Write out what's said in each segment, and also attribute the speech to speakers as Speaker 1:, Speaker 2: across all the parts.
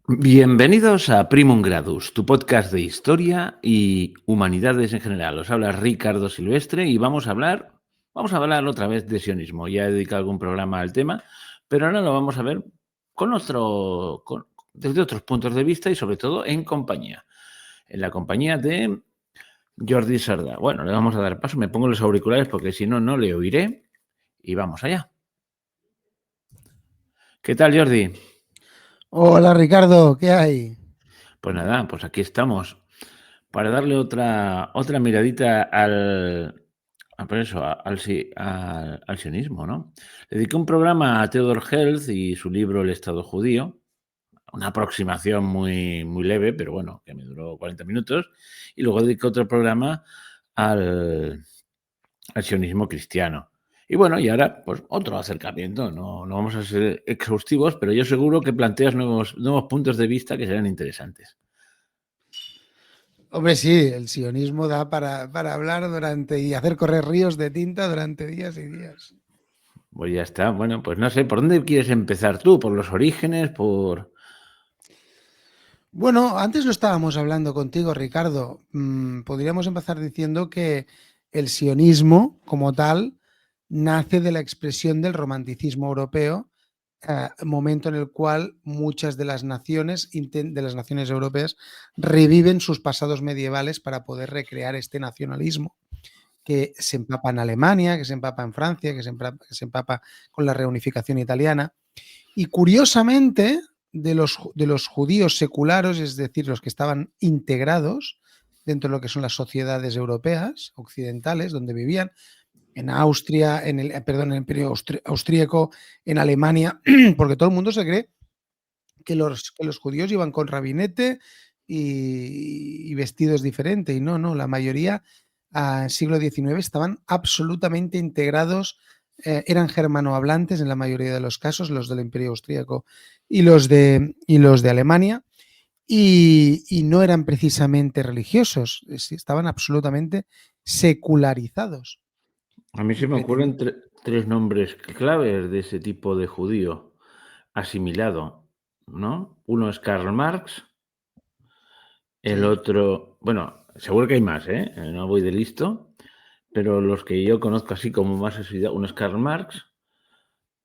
Speaker 1: Bienvenidos a Primum Gradus, tu podcast de historia y humanidades en general. Os habla Ricardo Silvestre y vamos a hablar otra vez de sionismo. Ya he dedicado algún programa al tema, pero ahora lo vamos a ver desde otros puntos de vista y sobre todo en la compañía de Jordi Sardá. Bueno, le vamos a dar paso, me pongo los auriculares porque si no, no le oiré y vamos allá. ¿Qué tal, Jordi?
Speaker 2: Hola Ricardo, ¿qué hay?
Speaker 1: Pues nada, pues aquí estamos para darle otra miradita al sionismo, ¿no? Le dediqué un programa a Theodor Herzl y su libro El Estado Judío, una aproximación muy, muy leve, pero bueno, que me duró 40 minutos, y luego dediqué otro programa al sionismo cristiano. Y bueno, y ahora, pues otro acercamiento, no vamos a ser exhaustivos, pero yo seguro que planteas nuevos puntos de vista que serán interesantes.
Speaker 2: Hombre, sí, el sionismo da para hablar y hacer correr ríos de tinta durante días y días.
Speaker 1: Pues ya está. Bueno, pues no sé, ¿por dónde quieres empezar tú? ¿Por los orígenes?
Speaker 2: Bueno, antes lo estábamos hablando contigo, Ricardo. Podríamos empezar diciendo que el sionismo, como tal, nace de la expresión del romanticismo europeo, momento en el cual muchas de las naciones europeas reviven sus pasados medievales para poder recrear este nacionalismo que se empapa en Alemania, que se empapa en Francia, que se empapa con la reunificación italiana. Y curiosamente, de los judíos seculares, es decir, los que estaban integrados dentro de lo que son las sociedades europeas, occidentales, donde vivían, en Austria, en el Imperio Austríaco, en Alemania, porque todo el mundo se cree que los judíos iban con rabinete y vestidos diferentes. Y no, la mayoría siglo XIX estaban absolutamente integrados, eran germanohablantes en la mayoría de los casos, los del Imperio Austríaco y los de Alemania, y no eran precisamente religiosos, estaban absolutamente secularizados.
Speaker 1: A mí se me ocurren tres nombres claves de ese tipo de judío asimilado, ¿no? Uno es Karl Marx, el
Speaker 2: Sí.
Speaker 1: otro, bueno, seguro que hay más, ¿eh? No voy de listo, pero los que yo conozco así como más asimilado, uno es Karl Marx,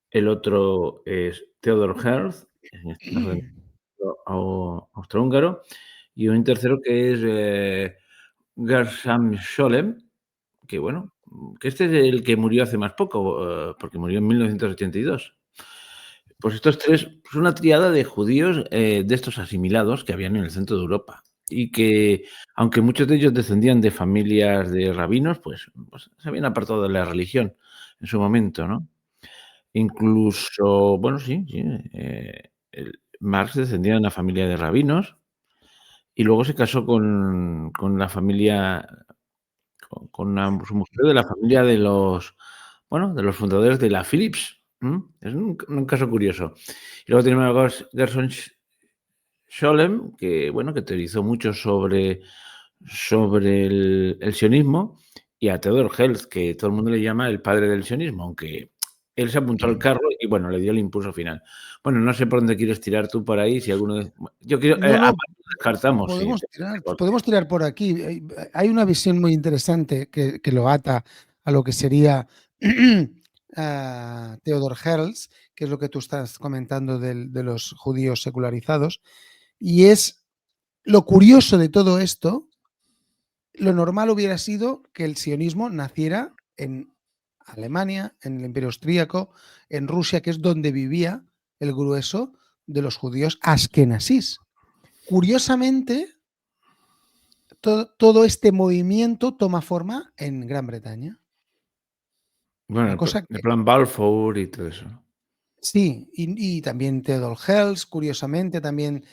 Speaker 1: el otro es Theodor Herzl, en este caso austrohúngaro, y un tercero que es Gershom Scholem, que bueno, que este es el que murió hace más poco, porque murió en 1982. Pues estos tres son una triada de judíos de estos asimilados que habían en el centro de Europa y que, aunque muchos de ellos descendían de familias de rabinos, pues se habían apartado de la religión en su momento, ¿no? Incluso, bueno, sí, Marx descendía de una familia de rabinos y luego se casó con la familia, su mujer de la familia de los fundadores de la Philips. Es un caso curioso. Y luego tenemos a Gerson Scholem, que, bueno, que teorizó mucho sobre el sionismo, y a Theodor Herzl, que todo el mundo le llama el padre del sionismo, aunque él se apuntó al carro y, bueno, le dio el impulso final. Bueno, no sé por dónde quieres tirar tú por ahí, si alguno de yo quiero,
Speaker 2: No,
Speaker 1: aparte descartamos, sí.
Speaker 2: podemos tirar por aquí. Hay una visión muy interesante que lo ata a lo que sería Theodor Herzl, que es lo que tú estás comentando de los judíos secularizados, y es lo curioso de todo esto. Lo normal hubiera sido que el sionismo naciera en Alemania, en el Imperio Austríaco, en Rusia, que es donde vivía el grueso de los judíos askenazís. Curiosamente, todo este movimiento toma forma en Gran Bretaña.
Speaker 1: Bueno,
Speaker 2: Una cosa
Speaker 1: el
Speaker 2: que
Speaker 1: plan Balfour y todo eso, ¿no?
Speaker 2: sí, y también Theodor Herzl, curiosamente, también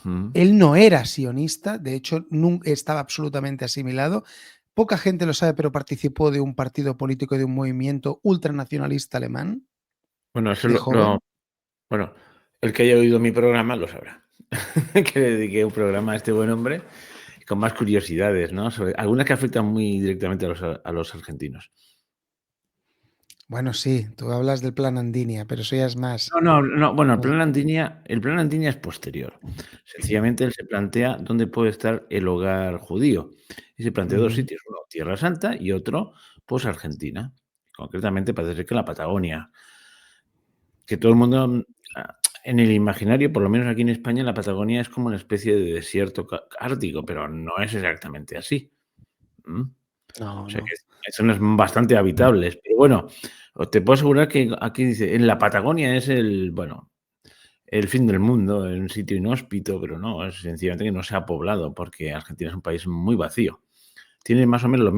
Speaker 1: Mm.
Speaker 2: él no era sionista, de hecho, nunca estaba absolutamente asimilado. Poca gente lo sabe, pero participó de un partido político y de un movimiento ultranacionalista alemán
Speaker 1: Bueno, eso
Speaker 2: de joven.
Speaker 1: bueno, el que haya oído mi programa lo sabrá, que le dediqué un programa a este buen hombre con más curiosidades, ¿no? Sobre algunas que afectan muy directamente a los argentinos.
Speaker 2: Bueno, sí, tú hablas del plan Andinia, pero eso ya es más.
Speaker 1: No, bueno, el plan Andinia es posterior. Sencillamente, él se plantea dónde puede estar el hogar judío, y se plantea 2
Speaker 2: Ujú.
Speaker 1: sitios, uno Tierra Santa y otro, pues, Argentina. Concretamente, parece ser que en la Patagonia, que todo el mundo, en el imaginario, por lo menos aquí en España, la Patagonia es como una especie de desierto ártico, pero no es exactamente así. ¿Mm?
Speaker 2: No,
Speaker 1: O sea
Speaker 2: no.
Speaker 1: que zonas bastante habitables. Pero bueno, te puedo asegurar que aquí dice, en la Patagonia es el fin del mundo, en un sitio inhóspito, pero no, es sencillamente que no se ha poblado, porque Argentina es un país muy vacío. Tiene más o menos la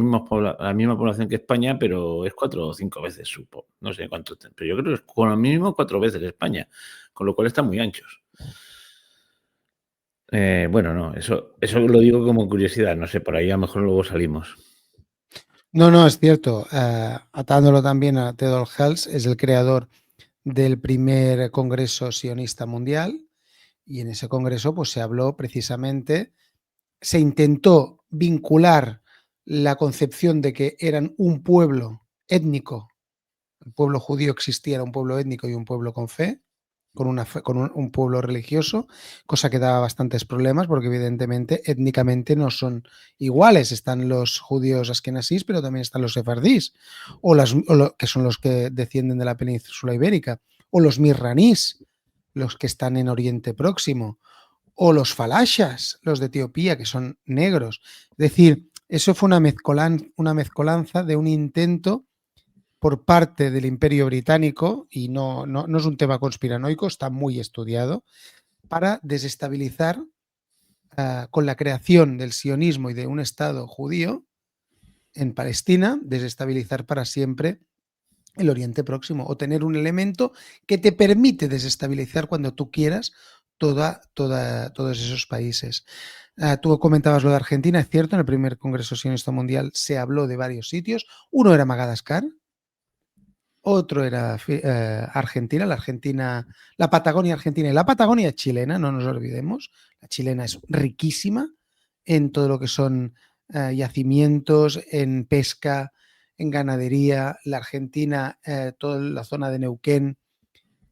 Speaker 1: misma población que España, pero es 4 o 5 veces no sé cuánto, pero yo creo que es con lo mínimo 4 veces España, con lo cual están muy anchos. Bueno, no, eso lo digo como curiosidad, no sé, por ahí a lo mejor luego salimos.
Speaker 2: No, no, es cierto. Atándolo también a Theodor Herzl, es el creador del primer Congreso Sionista Mundial, y en ese congreso pues se habló precisamente, se intentó vincular la concepción de que eran un pueblo étnico, el pueblo judío existía, era un pueblo étnico y un pueblo con fe, con un pueblo religioso, cosa que daba bastantes problemas porque evidentemente étnicamente no son iguales. Están los judíos askenazís, pero también están los sefardís, que son los que descienden de la península ibérica, o los mirranís, los que están en Oriente Próximo, o los falashas, los de Etiopía, que son negros. Es decir, eso fue una mezcolanza de un intento por parte del Imperio Británico, y no es un tema conspiranoico, está muy estudiado, para desestabilizar con la creación del sionismo y de un Estado judío en Palestina, desestabilizar para siempre el Oriente Próximo, o tener un elemento que te permite desestabilizar cuando tú quieras todos esos países. Tú comentabas lo de Argentina, es cierto, en el primer Congreso Sionista Mundial se habló de varios sitios. Uno era Madagascar, otro era Argentina, la Patagonia argentina y la Patagonia chilena, no nos olvidemos. La chilena es riquísima en todo lo que son yacimientos, en pesca, en ganadería. La Argentina, toda la zona de Neuquén,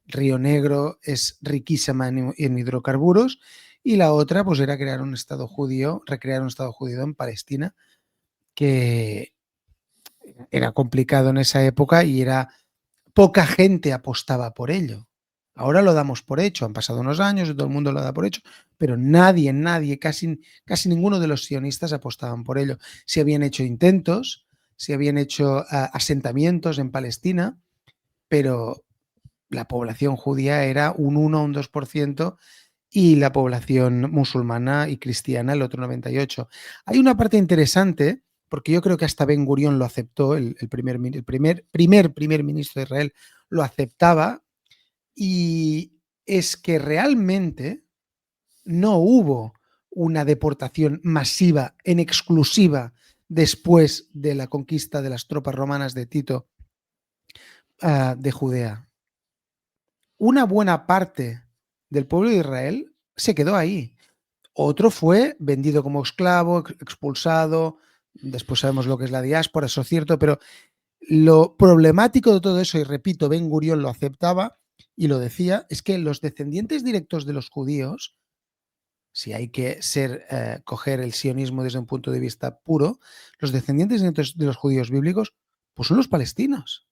Speaker 2: Río Negro, es riquísima en hidrocarburos. Y la otra, pues era crear un Estado judío, recrear un Estado judío en Palestina, que era complicado en esa época y poca gente apostaba por ello. Ahora lo damos por hecho, han pasado unos años y todo el mundo lo da por hecho, pero nadie, casi ninguno de los sionistas apostaban por ello. Se habían hecho intentos, se habían hecho asentamientos en Palestina, pero la población judía era un 1 o un 2% y la población musulmana y cristiana el otro 98%. Hay una parte interesante, porque yo creo que hasta Ben Gurión lo aceptó, el primer ministro de Israel lo aceptaba, y es que realmente no hubo una deportación masiva en exclusiva después de la conquista de las tropas romanas de Tito de Judea. Una buena parte del pueblo de Israel se quedó ahí. Otro fue vendido como esclavo, expulsado. Después sabemos lo que es la diáspora, eso es cierto, pero lo problemático de todo eso, y repito, Ben Gurión lo aceptaba y lo decía, es que los descendientes directos de los judíos, si hay que coger el sionismo desde un punto de vista puro, los descendientes directos de los judíos bíblicos, pues son los palestinos,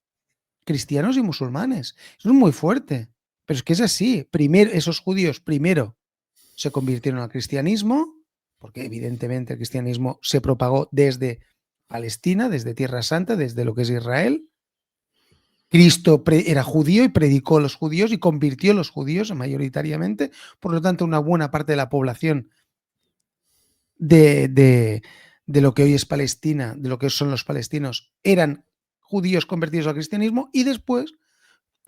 Speaker 2: cristianos y musulmanes. Eso es muy fuerte, pero es que es así. Primero, esos judíos primero se convirtieron al cristianismo, porque evidentemente el cristianismo se propagó desde Palestina, desde Tierra Santa, desde lo que es Israel. Cristo era judío y predicó a los judíos y convirtió a los judíos mayoritariamente. Por lo tanto, una buena parte de la población de lo que hoy es Palestina, de lo que son los palestinos, eran judíos convertidos al cristianismo, y después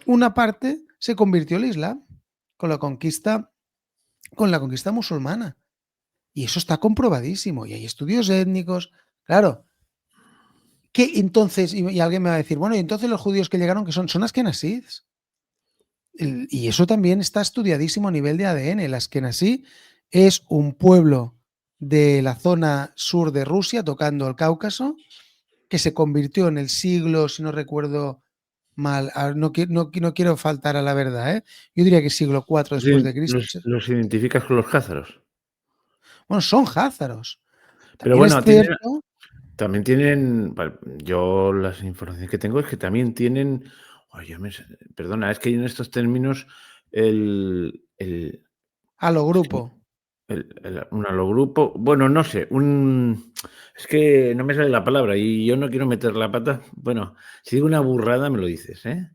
Speaker 2: una parte se convirtió al Islam con la conquista musulmana. Y eso está comprobadísimo. Y hay estudios étnicos. Claro, que entonces, y alguien me va a decir, bueno, y entonces los judíos que llegaron, que son askenazíes. Y eso también está estudiadísimo a nivel de ADN. El askenazí es un pueblo de la zona sur de Rusia, tocando el Cáucaso, que se convirtió en el siglo, si no recuerdo mal, no quiero faltar a la verdad, ¿eh? Yo diría que siglo IV después de Cristo.
Speaker 1: Los identificas con los jázaros.
Speaker 2: Bueno, son házaros.
Speaker 1: Pero
Speaker 2: También es
Speaker 1: bueno,
Speaker 2: cierto.
Speaker 1: también tienen, yo las informaciones que tengo es que también tienen, ay, perdona, es que en estos términos el
Speaker 2: A lo
Speaker 1: hostia,
Speaker 2: grupo.
Speaker 1: un alogrupo, bueno, no sé, es que no me sale la palabra y yo no quiero meter la pata. Bueno, si digo una burrada me lo dices, ¿eh?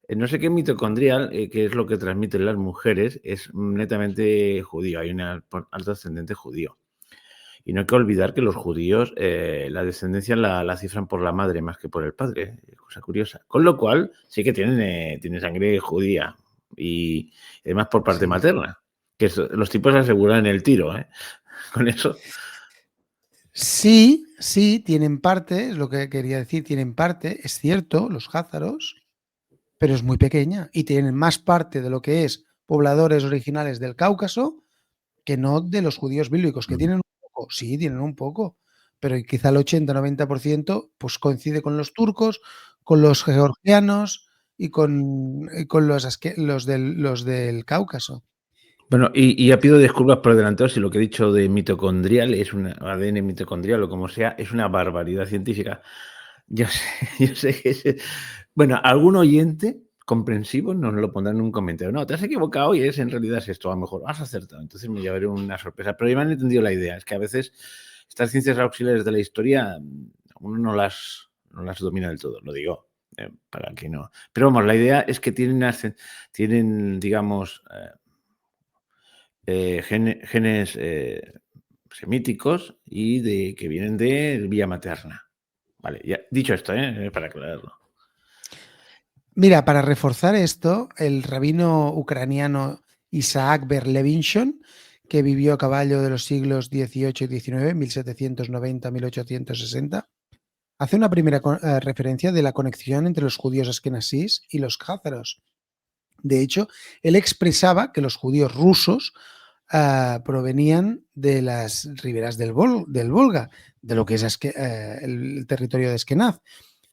Speaker 1: No sé qué mitocondrial, que es lo que transmiten las mujeres, es netamente judío, hay un alto ascendente judío. Y no hay que olvidar que los judíos la descendencia la cifran por la madre más que por el padre, cosa curiosa. Con lo cual sí que tienen sangre judía y además por parte
Speaker 2: Sí.
Speaker 1: materna, que los tipos aseguran el tiro, ¿eh? Con eso.
Speaker 2: Sí, sí, tienen parte, es lo que quería decir, tienen parte, es cierto, los házaros, pero es muy pequeña y tienen más parte de lo que es pobladores originales del Cáucaso que no de los judíos bíblicos, que tienen un poco, sí, tienen un poco, pero quizá el 80-90% pues coincide con los turcos, con los georgianos y con los del Cáucaso.
Speaker 1: Bueno, y ya pido disculpas por adelantado si lo que he dicho de mitocondrial es un ADN mitocondrial o como sea, es una barbaridad científica. Yo sé, yo sé que bueno, algún oyente comprensivo nos lo pondrá en un comentario. No, te has equivocado y en realidad es esto, a lo mejor has acertado. Entonces me llevaré una sorpresa. Pero ya me han entendido la idea. Es que a veces estas ciencias auxiliares de la historia uno no las domina del todo, lo digo. Para que no. Pero vamos, la idea es que tienen digamos, genes semíticos y que vienen de vía materna. Vale, ya dicho esto, para aclararlo.
Speaker 2: Mira, para reforzar esto, el rabino ucraniano Isaac Ber-Levinson, que vivió a caballo de los siglos XVIII y XIX, 1790-1860, hace una primera referencia de la conexión entre los judíos askenasís y los házaros. De hecho, él expresaba que los judíos rusos provenían de las riberas del Volga, de lo que es el territorio de Askenaz,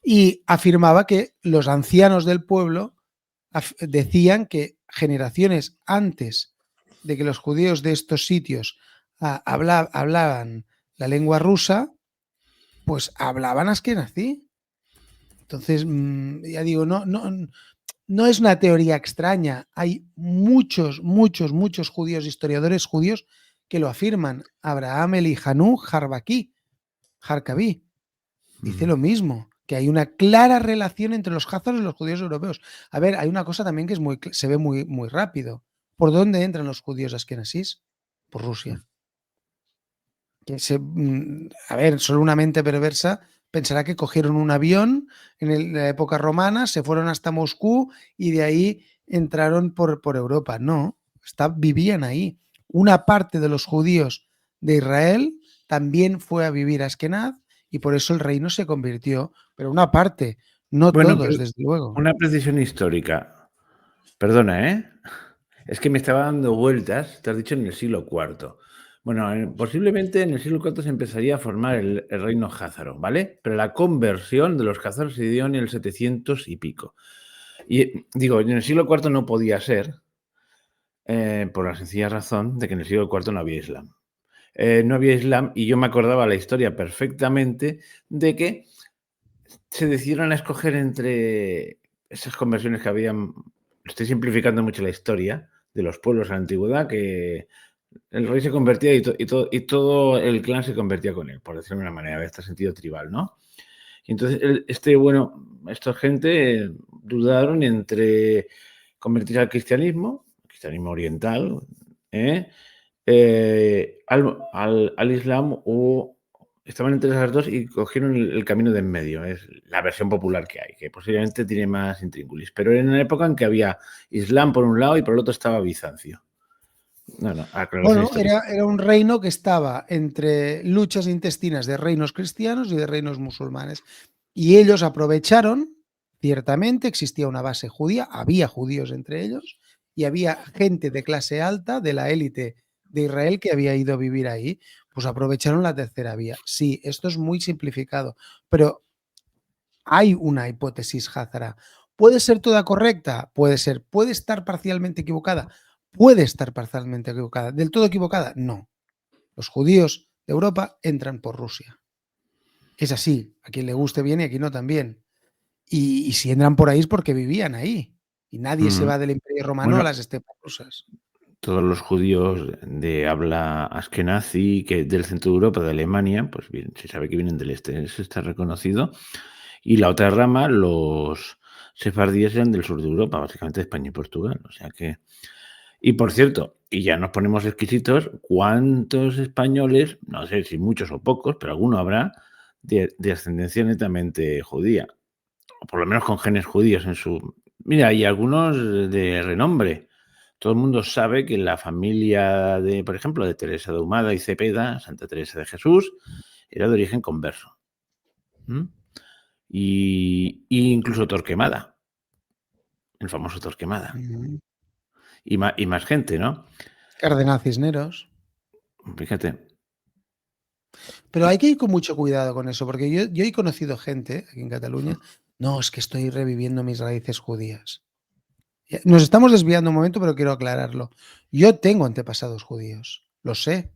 Speaker 2: y afirmaba que los ancianos del pueblo decían que generaciones antes de que los judíos de estos sitios hablaban la lengua rusa, pues hablaban askenazí. Entonces, ya digo, no es una teoría extraña. Hay muchos judíos, historiadores judíos, que lo afirman. Abraham Elijanu Harkabi dice lo mismo, que hay una clara relación entre los házaros y los judíos europeos. A ver, hay una cosa también que se ve muy rápido. ¿Por dónde entran los judíos askenasís? Por Rusia. A ver, solo una mente perversa pensará que cogieron un avión en la época romana, se fueron hasta Moscú y de ahí entraron por Europa. No, vivían ahí. Una parte de los judíos de Israel también fue a vivir a Askenaz y por eso el reino se convirtió, pero una parte, no
Speaker 1: Bueno,
Speaker 2: todos,
Speaker 1: pero
Speaker 2: desde luego.
Speaker 1: una precisión histórica. Perdona, ¿eh? Es que me estaba dando vueltas, te has dicho en el siglo IV. Bueno, posiblemente en el siglo IV se empezaría a formar el reino házaro, ¿vale? Pero la conversión de los házaros se dio en el 700 y pico. Y digo, en el siglo IV no podía ser, por la sencilla razón de que en el siglo IV no había Islam. No había Islam y yo me acordaba la historia perfectamente de que se decidieron a escoger entre esas conversiones que habían. Estoy simplificando mucho la historia de los pueblos en la antigüedad, que el rey se convertía y todo el clan se convertía con él, por decirlo de una manera, de este sentido tribal, ¿no? Y entonces, esta gente dudaron entre convertirse al cristianismo oriental, ¿eh? Al Islam, o estaban entre esas dos y cogieron el camino de en medio. Es la versión popular que hay, que posiblemente tiene más intríngulis. Pero era una época en que había Islam por un lado y por el otro estaba Bizancio. No, aclaración
Speaker 2: Bueno,
Speaker 1: histórica.
Speaker 2: era un reino que estaba entre luchas intestinas de reinos cristianos y de reinos musulmanes. Y ellos aprovecharon, ciertamente, existía una base judía, había judíos entre ellos, y había gente de clase alta, de la élite de Israel, que había ido a vivir ahí. Pues aprovecharon la tercera vía. Sí, esto es muy simplificado, pero hay una hipótesis házara. ¿Puede ser toda correcta? Puede ser. ¿Puede estar parcialmente equivocada? Puede estar parcialmente equivocada. ¿Del todo equivocada? No. Los judíos de Europa entran por Rusia. Es así. A quien le guste bien y a quien no también. Y si entran por ahí es porque vivían ahí. Y nadie se
Speaker 1: Ujú.
Speaker 2: va del Imperio Romano a
Speaker 1: Bueno,
Speaker 2: las estepas rusas.
Speaker 1: todos los judíos de habla askenazí, que del centro de Europa, de Alemania, pues bien, se sabe que vienen del este, eso está reconocido. Y la otra rama, los sefardíes, eran del sur de Europa, básicamente de España y Portugal. O sea que. Y por cierto, y ya nos ponemos exquisitos, ¿cuántos españoles, no sé si muchos o pocos, pero alguno habrá, de ascendencia netamente judía? O por lo menos con genes judíos en su. Mira, hay algunos de renombre. Todo el mundo sabe que la familia de, por ejemplo, de Teresa de Ahumada y Cepeda, Santa Teresa de Jesús, era de origen converso. ¿Mm? Y incluso Torquemada, el famoso Torquemada.
Speaker 2: Ujú.
Speaker 1: Y más gente, ¿no?
Speaker 2: Cardenal Cisneros.
Speaker 1: Fíjate.
Speaker 2: Pero hay que ir con mucho cuidado con eso, porque yo he conocido gente aquí en Cataluña. No, es que estoy reviviendo mis raíces judías. Nos estamos desviando un momento, pero quiero aclararlo. Yo tengo antepasados judíos, lo sé,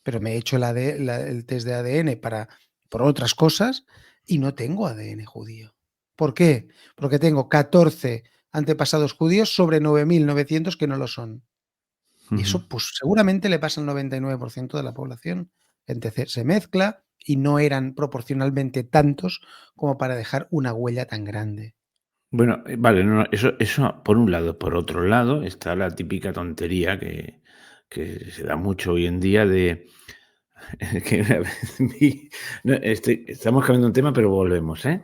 Speaker 2: pero me he hecho el test de ADN por otras cosas y no tengo ADN judío. ¿Por qué? Porque tengo 14 antepasados judíos sobre 9.900 que no lo son. Y
Speaker 1: Ujú.
Speaker 2: eso, pues seguramente le pasa al 99% de la población. Entonces se mezcla y no eran proporcionalmente tantos como para dejar una huella tan grande.
Speaker 1: Bueno, vale, no, no, eso por un lado. Por otro lado, está la típica tontería que se da mucho hoy en día de que una vez vi, no, estamos cambiando un tema, pero volvemos, ¿eh?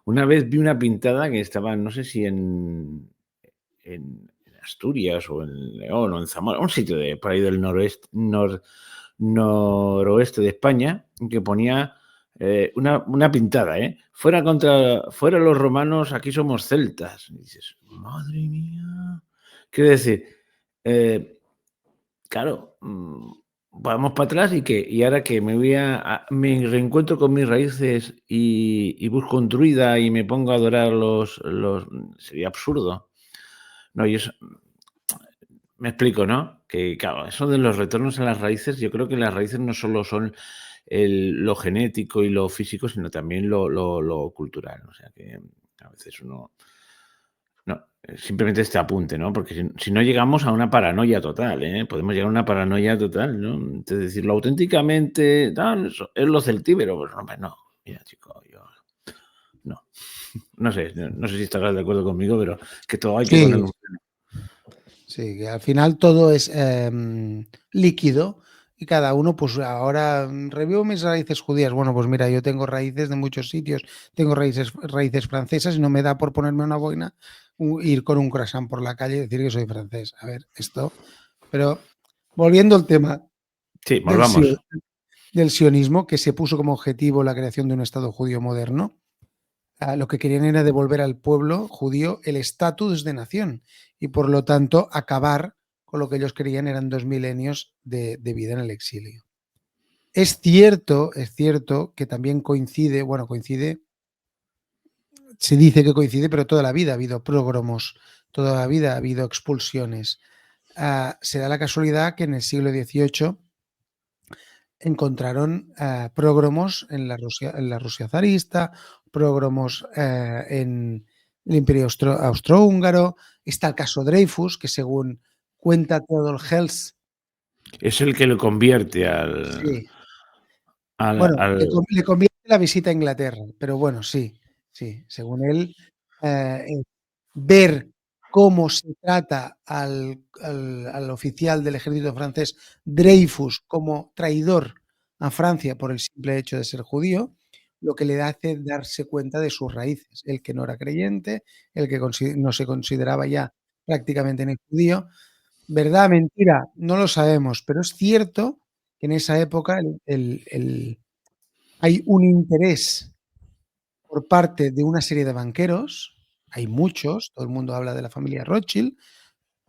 Speaker 1: Una vez vi una pintada que estaba, no sé si en Asturias o en León o en Zamora, un sitio de por ahí del noroeste de España, que ponía una pintada, ¿eh? Fuera los romanos, aquí somos celtas. Y dices, madre mía. Quiero decir, eh, claro, vamos para atrás y ahora que me reencuentro con mis raíces y busco un druida y me pongo a adorar sería absurdo. No, y eso, me explico, ¿no? Que claro, eso de los retornos a las raíces, yo creo que las raíces no solo son lo genético y lo físico, sino también lo cultural. O sea que a veces uno. No, simplemente este apunte, ¿no? Porque si no llegamos a una paranoia total, ¿eh? Podemos llegar a una paranoia total, ¿no? Es decirlo auténticamente, tal, es lo celtíbero. Pues hombre, no. Mira, chico, yo no. No sé, no sé si estarás de acuerdo conmigo, pero que todo hay que
Speaker 2: Sí,
Speaker 1: ponerle un freno.
Speaker 2: sí, que al final todo es líquido y cada uno, pues ahora revivo mis raíces judías. Bueno, pues mira, yo tengo raíces de muchos sitios, tengo raíces francesas y no me da por ponerme una boina, ir con un croissant por la calle y decir que soy francés. A ver, esto. Pero volviendo al tema
Speaker 1: Sí,
Speaker 2: del,
Speaker 1: volvamos.
Speaker 2: del sionismo, que se puso como objetivo la creación de un Estado judío moderno. Lo que querían era devolver al pueblo judío el estatus de nación y por lo tanto acabar con lo que ellos creían eran 2 milenios de vida en el exilio. Es cierto que también coincide, bueno, coincide, se dice que coincide, pero toda la vida ha habido prógromos, toda la vida ha habido expulsiones. Se da la casualidad que en el siglo XVIII encontraron prógromos en la Rusia zarista, prógromos en el Imperio Austrohúngaro. Está el caso Dreyfus, que según cuenta Theodor Hels,
Speaker 1: Es el que lo convierte al,
Speaker 2: sí,
Speaker 1: al,
Speaker 2: bueno,
Speaker 1: al-
Speaker 2: le conviene la visita a Inglaterra, pero bueno, sí, sí, según él, ver cómo se trata al oficial del ejército francés Dreyfus como traidor a Francia por el simple hecho de ser judío, lo que le hace darse cuenta de sus raíces. El que no era creyente, el que no se consideraba ya prácticamente ni judío. ¿Verdad, mentira? No lo sabemos, pero es cierto que en esa época hay un interés por parte de una serie de banqueros, hay muchos, todo el mundo habla de la familia Rothschild,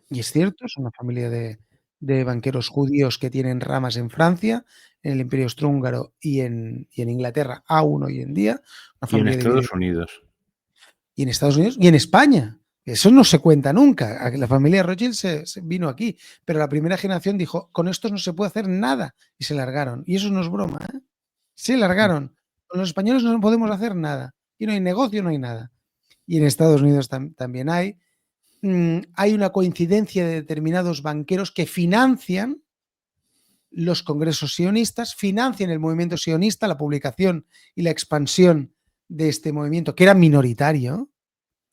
Speaker 2: y es cierto, es una familia de banqueros judíos que tienen ramas en Francia, en el Imperio Austrohúngaro y en Inglaterra, aún hoy en día, una
Speaker 1: y en
Speaker 2: familia dividida.
Speaker 1: Estados Unidos.
Speaker 2: y en Estados Unidos y en España. Eso no se cuenta nunca. La familia Rothschild se vino aquí, pero la primera generación dijo, con estos no se puede hacer nada, y se largaron. Y eso no es broma, ¿eh? Se largaron. Con los españoles no podemos hacer nada. Y no hay negocio, no hay nada. Y en Estados Unidos también hay. Hay una coincidencia de determinados banqueros que financian los congresos sionistas, financian el movimiento sionista, la publicación y la expansión de este movimiento, que era minoritario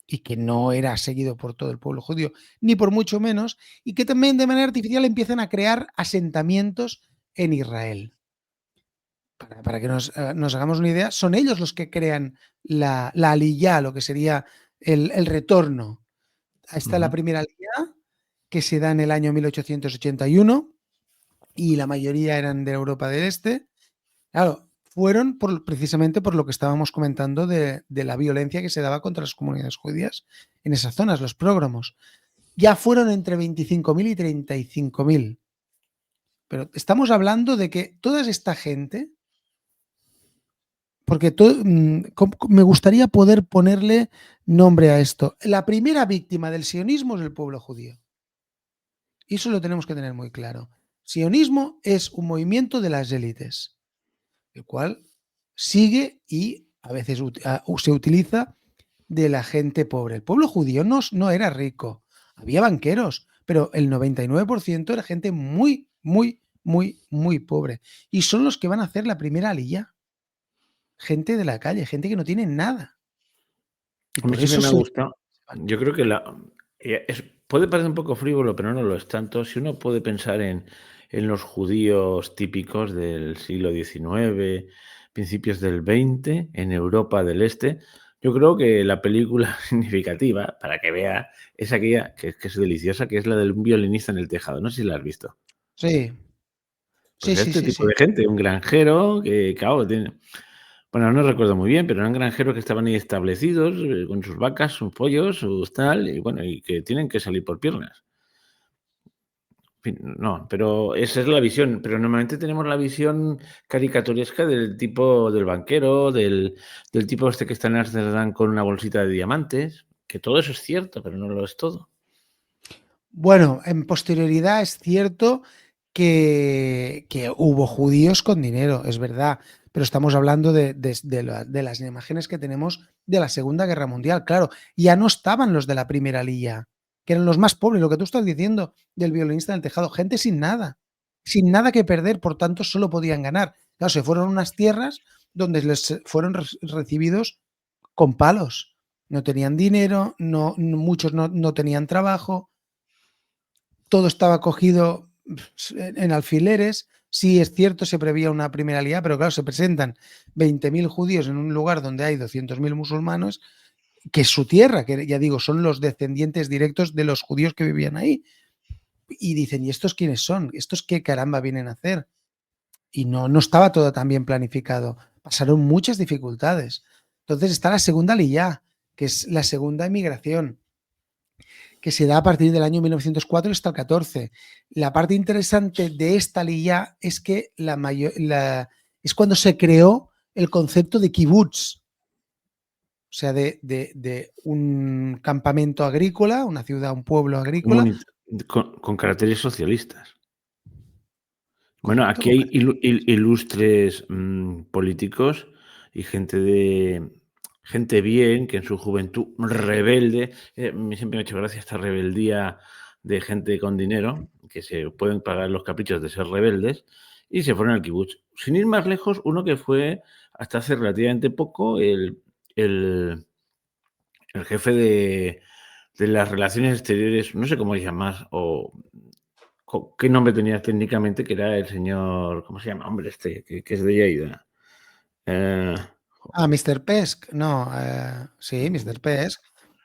Speaker 2: y que no era seguido por todo el pueblo judío, ni por mucho menos, y que también de manera artificial empiezan a crear asentamientos en Israel. Para que nos hagamos una idea, son ellos los que crean la aliyá, lo que sería el retorno. Está la primera aliyá, que se da en el año 1881, y la mayoría eran de Europa del Este. Claro, fueron precisamente por lo que estábamos comentando de la violencia que se daba contra las comunidades judías en esas zonas, los prógromos. Ya fueron entre 25.000 y 35.000. Pero estamos hablando de que toda esta gente, porque me gustaría poder ponerle nombre a esto. La primera víctima del sionismo es el pueblo judío. Y eso lo tenemos que tener muy claro. Sionismo es un movimiento de las élites, el cual sigue y a veces se utiliza de la gente pobre. El pueblo judío no era rico, había banqueros, pero el 99% era gente muy, muy, muy, muy pobre. Y son los que van a hacer la primera aliyá. Gente de la calle, gente que no tiene nada. Y
Speaker 1: A mí
Speaker 2: por
Speaker 1: siempre
Speaker 2: eso
Speaker 1: me ha
Speaker 2: se...
Speaker 1: gustado. Yo creo que puede parecer un poco frívolo, pero no lo es tanto. Si uno puede pensar en los judíos típicos del siglo XIX, principios del XX, en Europa del Este, yo creo que la película significativa, para que vea, es aquella que es deliciosa, que es la de un violinista en el tejado. No sé si la has visto.
Speaker 2: Sí,
Speaker 1: Pues
Speaker 2: sí, sí,
Speaker 1: este
Speaker 2: sí,
Speaker 1: tipo
Speaker 2: sí.
Speaker 1: de gente, un granjero que, claro, bueno, no recuerdo muy bien, pero eran granjeros que estaban ahí establecidos, con sus vacas, sus pollos, sus tal, y bueno, y que tienen que salir por piernas. En fin, no, pero esa es la visión, pero normalmente tenemos la visión caricaturesca del tipo del banquero, del tipo este que está en Ámsterdam con una bolsita de diamantes, que todo eso es cierto, pero no lo es todo.
Speaker 2: Bueno, en posterioridad es cierto que hubo judíos con dinero, es verdad, pero estamos hablando de las imágenes que tenemos de la Segunda Guerra Mundial. Claro, ya no estaban los de la primera lilla, que eran los más pobres, lo que tú estás diciendo del violinista en el tejado, gente sin nada que perder, por tanto solo podían ganar. Claro, se fueron a unas tierras donde les fueron recibidos con palos. No tenían dinero, muchos no tenían trabajo, todo estaba cogido en alfileres. Sí, es cierto, se prevía una primera aliyá, pero claro, se presentan 20.000 judíos en un lugar donde hay 200.000 musulmanes, que es su tierra, que ya digo, son los descendientes directos de los judíos que vivían ahí. Y dicen, ¿y estos quiénes son? ¿Estos qué caramba vienen a hacer? Y no estaba todo tan bien planificado. Pasaron muchas dificultades. Entonces está la segunda aliyá, que es la segunda emigración, que se da a partir del año 1904 hasta el 14. La parte interesante de esta aliyá es que es cuando se creó el concepto de kibutz, o sea, de un campamento agrícola, una ciudad, un pueblo agrícola.
Speaker 1: Con caracteres socialistas. Bueno,
Speaker 2: Correcto,
Speaker 1: aquí hay ilustres políticos y gente bien, que en su juventud rebelde, siempre me ha hecho gracia esta rebeldía de gente con dinero, que se pueden pagar los caprichos de ser rebeldes, y se fueron al kibutz. Sin ir más lejos, uno que fue hasta hace relativamente poco el jefe de las relaciones exteriores, no sé cómo llamar, o qué nombre tenía técnicamente, que era el señor, ¿cómo se llama? Hombre, este, que es de Lleida.
Speaker 2: Mr. Pesk, no, sí, Mr. Pesk.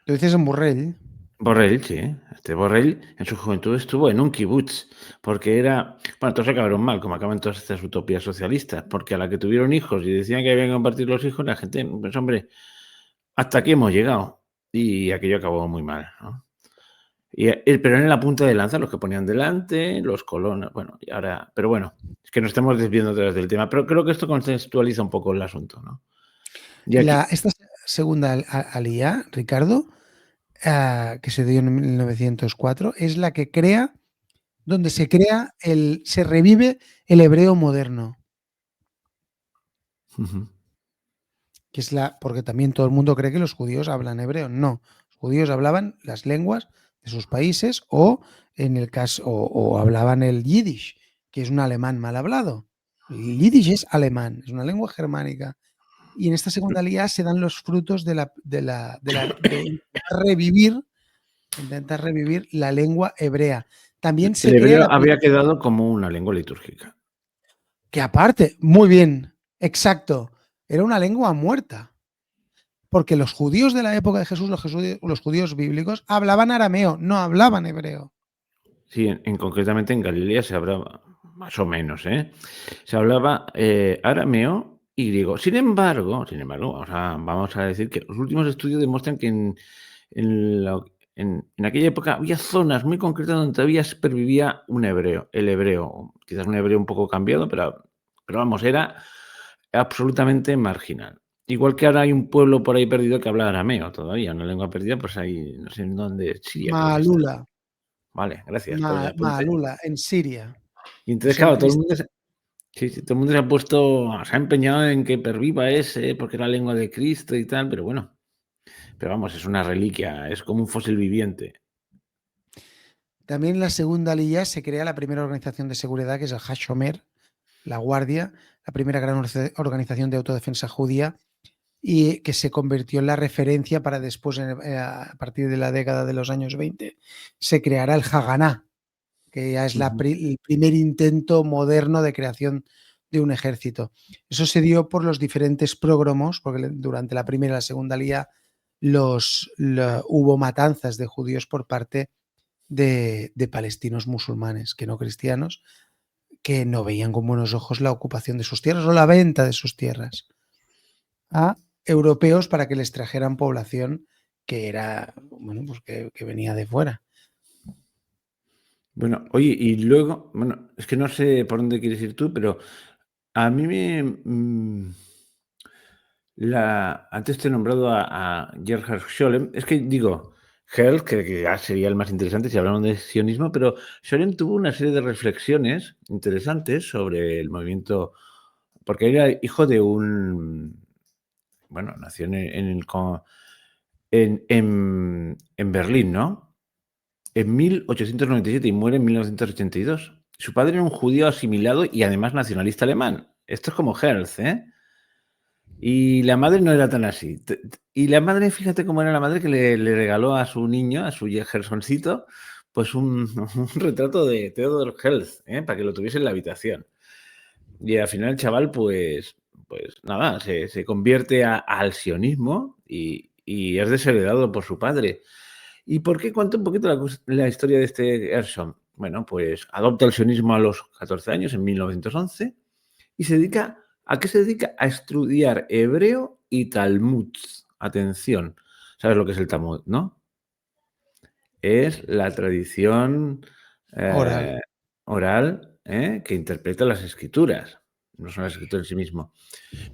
Speaker 2: Tú dices en Borrell.
Speaker 1: Borrell, sí. Este Borrell en su juventud estuvo en un kibutz, porque era... Bueno, todos acabaron mal, como acaban todas estas utopías socialistas, porque a la que tuvieron hijos y decían que habían que compartir los hijos, la gente, pues hombre, hasta aquí hemos llegado. Y aquello acabó muy mal, ¿no? Pero en la punta de lanza, los que ponían delante, los colonos, bueno, y ahora, pero bueno, es que nos estamos desviando otra vez del tema, pero creo que esto contextualiza un poco el asunto, ¿no? Y aquí,
Speaker 2: segunda aliyá, Ricardo, que se dio en 1904, es la que crea, donde se revive el hebreo moderno. Que es porque también todo el mundo cree que los judíos hablan hebreo. No, los judíos hablaban las lenguas de sus países o en el caso o hablaban el yiddish, que es un alemán mal hablado. El yiddish es alemán, es una lengua germánica. Y en esta segunda aliyá se dan los frutos de intentar revivir la lengua hebrea. También se
Speaker 1: El
Speaker 2: crea
Speaker 1: hebreo
Speaker 2: la
Speaker 1: había quedado como una lengua litúrgica.
Speaker 2: que aparte, muy bien, exacto, era una lengua muerta. Porque los judíos de la época de Jesús, los judíos bíblicos, hablaban arameo, no hablaban hebreo.
Speaker 1: Sí, concretamente en Galilea se hablaba, más o menos, se hablaba arameo y griego. Sin embargo, vamos a decir que los últimos estudios demuestran que en aquella época había zonas muy concretas donde todavía pervivía un hebreo, el hebreo, quizás un hebreo un poco cambiado, pero vamos, era absolutamente marginal. Igual que ahora hay un pueblo por ahí perdido que habla arameo todavía, una lengua perdida, pues ahí, no sé en dónde, Siria creo que está.
Speaker 2: Maalula,
Speaker 1: Vale, gracias por el apunte.
Speaker 2: Maalula, en Siria.
Speaker 1: Y entonces,
Speaker 2: Es el
Speaker 1: claro, todo el
Speaker 2: Cristo.
Speaker 1: mundo sí, todo el mundo se ha empeñado en que perviva ese, porque era la lengua de Cristo y tal, pero bueno, pero vamos, es una reliquia, es como un fósil viviente.
Speaker 2: También en la segunda aliyá se crea la primera organización de seguridad, que es el Hashomer, la Guardia, la primera gran organización de autodefensa judía, y que se convirtió en la referencia para después, a partir de la década de los años 20, se creará el Haganá, que ya es
Speaker 1: Ujú.
Speaker 2: el primer intento moderno de creación de un ejército. Eso se dio por los diferentes prógromos, porque durante la primera y la segunda aliyá hubo matanzas de judíos por parte de palestinos musulmanes, que no cristianos, que no veían con buenos ojos la ocupación de sus tierras o la venta de sus tierras a europeos para que les trajeran población que era, bueno, pues que venía de fuera.
Speaker 1: Bueno, oye, y luego, bueno, es que no sé por dónde quieres ir tú, pero a mí antes te he nombrado a Gerhard Scholem, es que digo, Herz, que ya sería el más interesante si hablamos de sionismo, pero Scholem tuvo una serie de reflexiones interesantes sobre el movimiento, porque era hijo de bueno, nació en Berlín, ¿no? En 1897 y muere en 1982. Su padre era un judío asimilado y además nacionalista alemán. Esto es como Herz, ¿eh? Y la madre no era tan así. Y la madre, fíjate cómo era la madre que le regaló a su niño, a su Gersoncito, pues un retrato de Theodor Herz, para que lo tuviese en la habitación. Y al final el chaval, pues nada, se convierte al sionismo y es desheredado por su padre. ¿Y por qué cuento un poquito la historia de este Gerson? Bueno, pues adopta el sionismo a los 14 años, en 1911, y ¿a qué se dedica? A estudiar hebreo y Talmud. Atención, ¿sabes lo que es el Talmud, no? Es la tradición
Speaker 2: Oral.
Speaker 1: oral que interpreta las escrituras, no son las escrituras en sí mismo.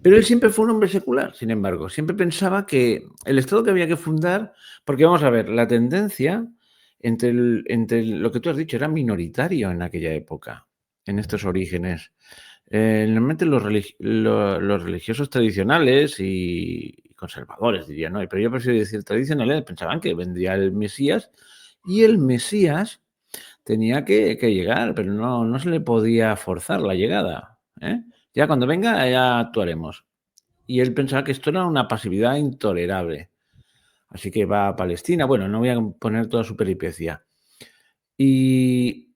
Speaker 1: Pero él siempre fue un hombre secular, sin embargo, siempre pensaba que el Estado que había que fundar, porque vamos a ver, la tendencia entre lo que tú has dicho era minoritario en aquella época, en estos orígenes. Normalmente los religiosos tradicionales y conservadores, diría, ¿no? Pero yo prefiero decir tradicionales, pensaban que vendría el Mesías y el Mesías tenía que llegar, pero no se le podía forzar la llegada, ¿eh? Ya cuando venga, ya actuaremos. Y él pensaba que esto era una pasividad intolerable. Así que va a Palestina. Bueno, no voy a poner toda su peripecia. Y,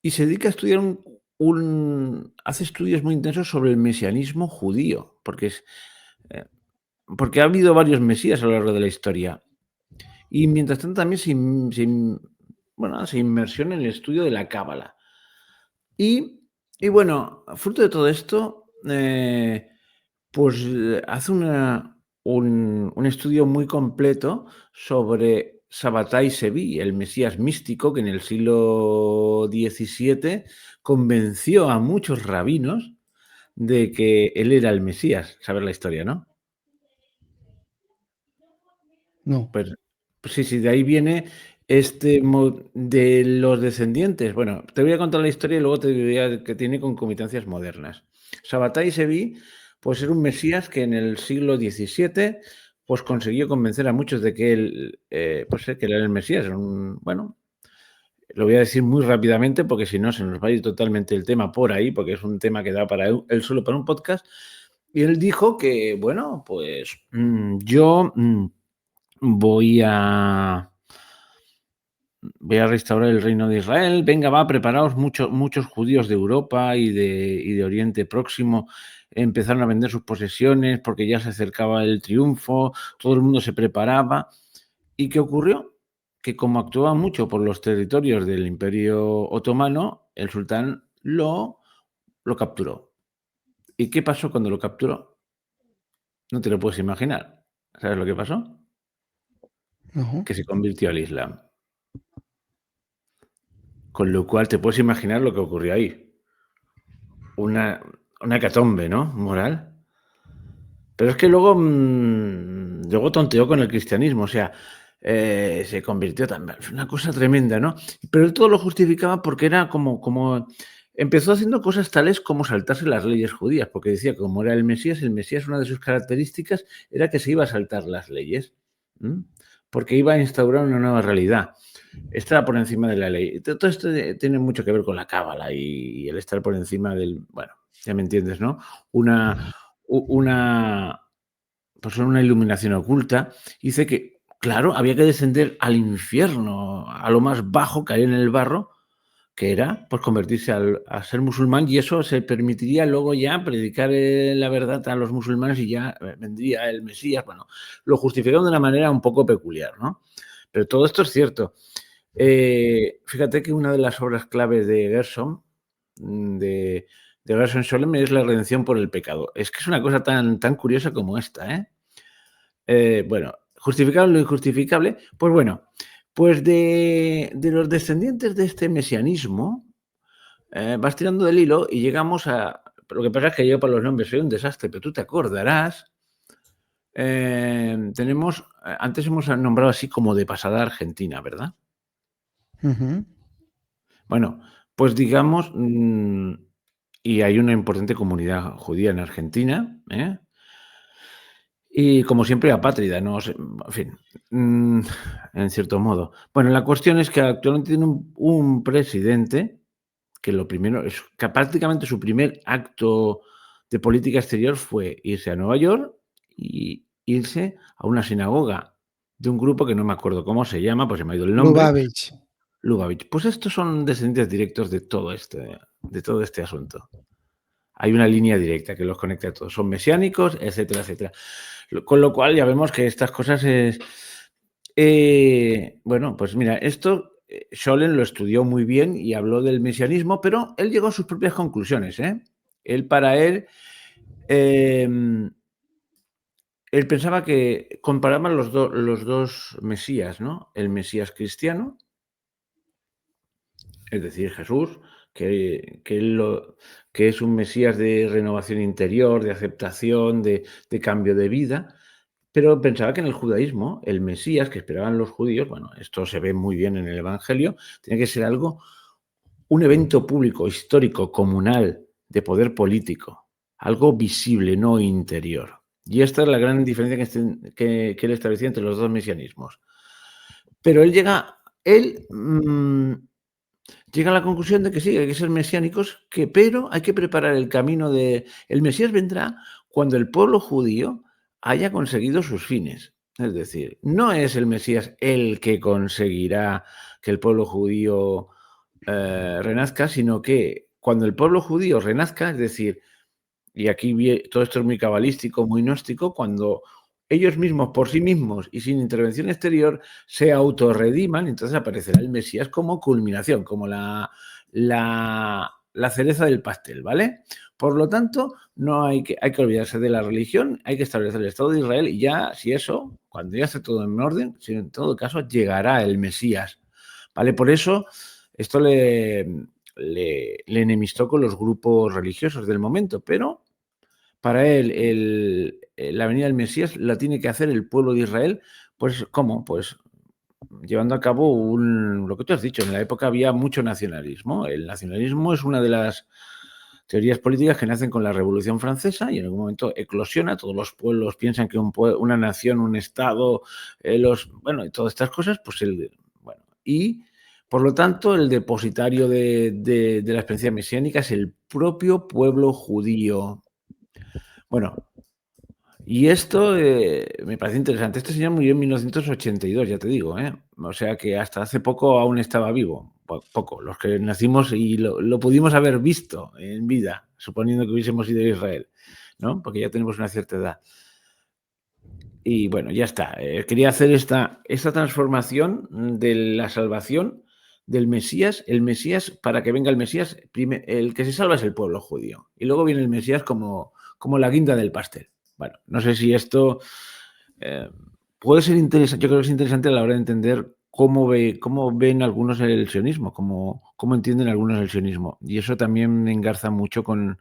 Speaker 1: y se dedica a estudiar hace estudios muy intensos sobre el mesianismo judío, eh, porque ha habido varios mesías a lo largo de la historia. Y mientras tanto también se inmersión en el estudio de la Cábala. Y bueno, fruto de todo esto, pues hace un estudio muy completo sobre Sabbatai Sevi, el Mesías místico que en el siglo XVII convenció a muchos rabinos de que él era el Mesías. Sabes la historia, ¿no?
Speaker 2: No.
Speaker 1: Pues sí, de ahí viene de los descendientes. Bueno, te voy a contar la historia y luego te diría que tiene concomitancias modernas. Sabbatai Sevi, pues era un mesías que en el siglo XVII pues consiguió convencer a muchos de que él, pues, que él era el mesías. Bueno, lo voy a decir muy rápidamente porque si no se nos va a ir totalmente el tema por ahí, porque es un tema que da para él solo para un podcast. Y él dijo que, bueno, pues yo voy a restaurar el reino de Israel. Venga, preparaos. Muchos judíos de Europa y de Oriente Próximo empezaron a vender sus posesiones porque ya se acercaba el triunfo, todo el mundo se preparaba. ¿Y qué ocurrió? Que como actuaba mucho por los territorios del Imperio Otomano, el sultán lo capturó. ¿Y qué pasó cuando lo capturó? No te lo puedes imaginar. ¿Sabes lo que pasó?
Speaker 2: No.
Speaker 1: Que se convirtió al Islam. Con lo cual te puedes imaginar lo que ocurrió ahí. Una hecatombe, ¿no? Moral. Pero es que luego tonteó con el cristianismo, o sea, se convirtió también. Es una cosa tremenda, ¿no? Pero él todo lo justificaba porque era como empezó haciendo cosas tales como saltarse las leyes judías, porque decía que como era el Mesías, una de sus características era que se iba a saltar las leyes, porque iba a instaurar una nueva realidad. Estar por encima de la ley. Todo esto tiene mucho que ver con la cábala y el estar por encima del... Bueno, ya me entiendes, ¿no? Una, pues una iluminación oculta. Dice que, claro, había que descender al infierno, a lo más bajo, caer en el barro, que era pues convertirse a ser musulmán, y eso se permitiría luego ya predicar la verdad a los musulmanes y ya vendría el Mesías. Bueno, lo justificaron de una manera un poco peculiar, ¿no? Pero todo esto es cierto. Fíjate que una de las obras claves de Gerson, de Gerson Scholem, es la redención por el pecado. Es que es una cosa tan curiosa como esta, ¿eh? Bueno, justificable lo injustificable. Pues bueno, pues de los descendientes de este mesianismo, vas tirando del hilo y llegamos a... Lo que pasa es que yo para los nombres soy un desastre, pero tú te acordarás. Tenemos, antes hemos nombrado así como de pasada Argentina, ¿verdad?
Speaker 2: Ujú.
Speaker 1: Bueno, pues digamos, y hay una importante comunidad judía en Argentina, ¿eh? Y como siempre apátrida, no sé, en fin, en cierto modo. Bueno, la cuestión es que actualmente tiene un presidente que lo primero es que prácticamente su primer acto de política exterior fue irse a Nueva York y irse a una sinagoga de un grupo que no me acuerdo cómo se llama, pues se me ha ido el nombre.
Speaker 2: Lubavitch.
Speaker 1: Lubavitch. Pues estos son descendientes directos de todo este asunto. Hay una línea directa que los conecta a todos. Son mesiánicos, etcétera, etcétera. Con lo cual ya vemos que estas cosas es... bueno, pues mira, esto Scholem lo estudió muy bien y habló del mesianismo, pero él llegó a sus propias conclusiones, ¿eh? Para él, él pensaba que comparaban los dos mesías, ¿no? El mesías cristiano, es decir, Jesús, que es un Mesías de renovación interior, de aceptación, de cambio de vida, pero pensaba que en el judaísmo, el Mesías que esperaban los judíos, bueno, esto se ve muy bien en el Evangelio, tiene que ser un evento público, histórico, comunal, de poder político, algo visible, no interior. Y esta es la gran diferencia que él establecía entre los dos mesianismos. Pero él llega a la conclusión de que sí, hay que ser mesiánicos, pero hay que preparar el camino de... El Mesías vendrá cuando el pueblo judío haya conseguido sus fines. Es decir, no es el Mesías el que conseguirá que el pueblo judío renazca, sino que cuando el pueblo judío renazca, es decir, y aquí todo esto es muy cabalístico, muy gnóstico, cuando ellos mismos, por sí mismos y sin intervención exterior, se autorrediman, entonces aparecerá el Mesías como culminación, como la cereza del pastel, ¿vale? Por lo tanto, no hay que olvidarse de la religión, hay que establecer el Estado de Israel y ya, si eso, cuando ya esté todo en orden, si en todo caso llegará el Mesías, ¿vale? Por eso, esto le enemistó con los grupos religiosos del momento, pero para él la venida del Mesías la tiene que hacer el pueblo de Israel, pues, ¿cómo? Pues llevando a cabo lo que tú has dicho, en la época había mucho nacionalismo. El nacionalismo es una de las teorías políticas que nacen con la Revolución Francesa y en algún momento eclosiona, todos los pueblos piensan que una nación, un Estado, bueno, y todas estas cosas, pues bueno, y por lo tanto el depositario de la experiencia mesiánica es el propio pueblo judío. Bueno, y esto me parece interesante. Este señor murió en 1982, ya te digo, ¿eh? O sea que hasta hace poco aún estaba vivo. Poco, los que nacimos y lo pudimos haber visto en vida, suponiendo que hubiésemos ido a Israel, ¿no? Porque ya tenemos una cierta edad. Y bueno, ya está. Quería hacer esta transformación de la salvación del Mesías. El Mesías, para que venga el Mesías, el que se salva es el pueblo judío. Y luego viene el Mesías como la guinda del pastel. Bueno, no sé si esto puede ser interesante. Yo creo que es interesante a la hora de entender cómo ven algunos el sionismo, cómo entienden algunos el sionismo. Y eso también me engarza mucho con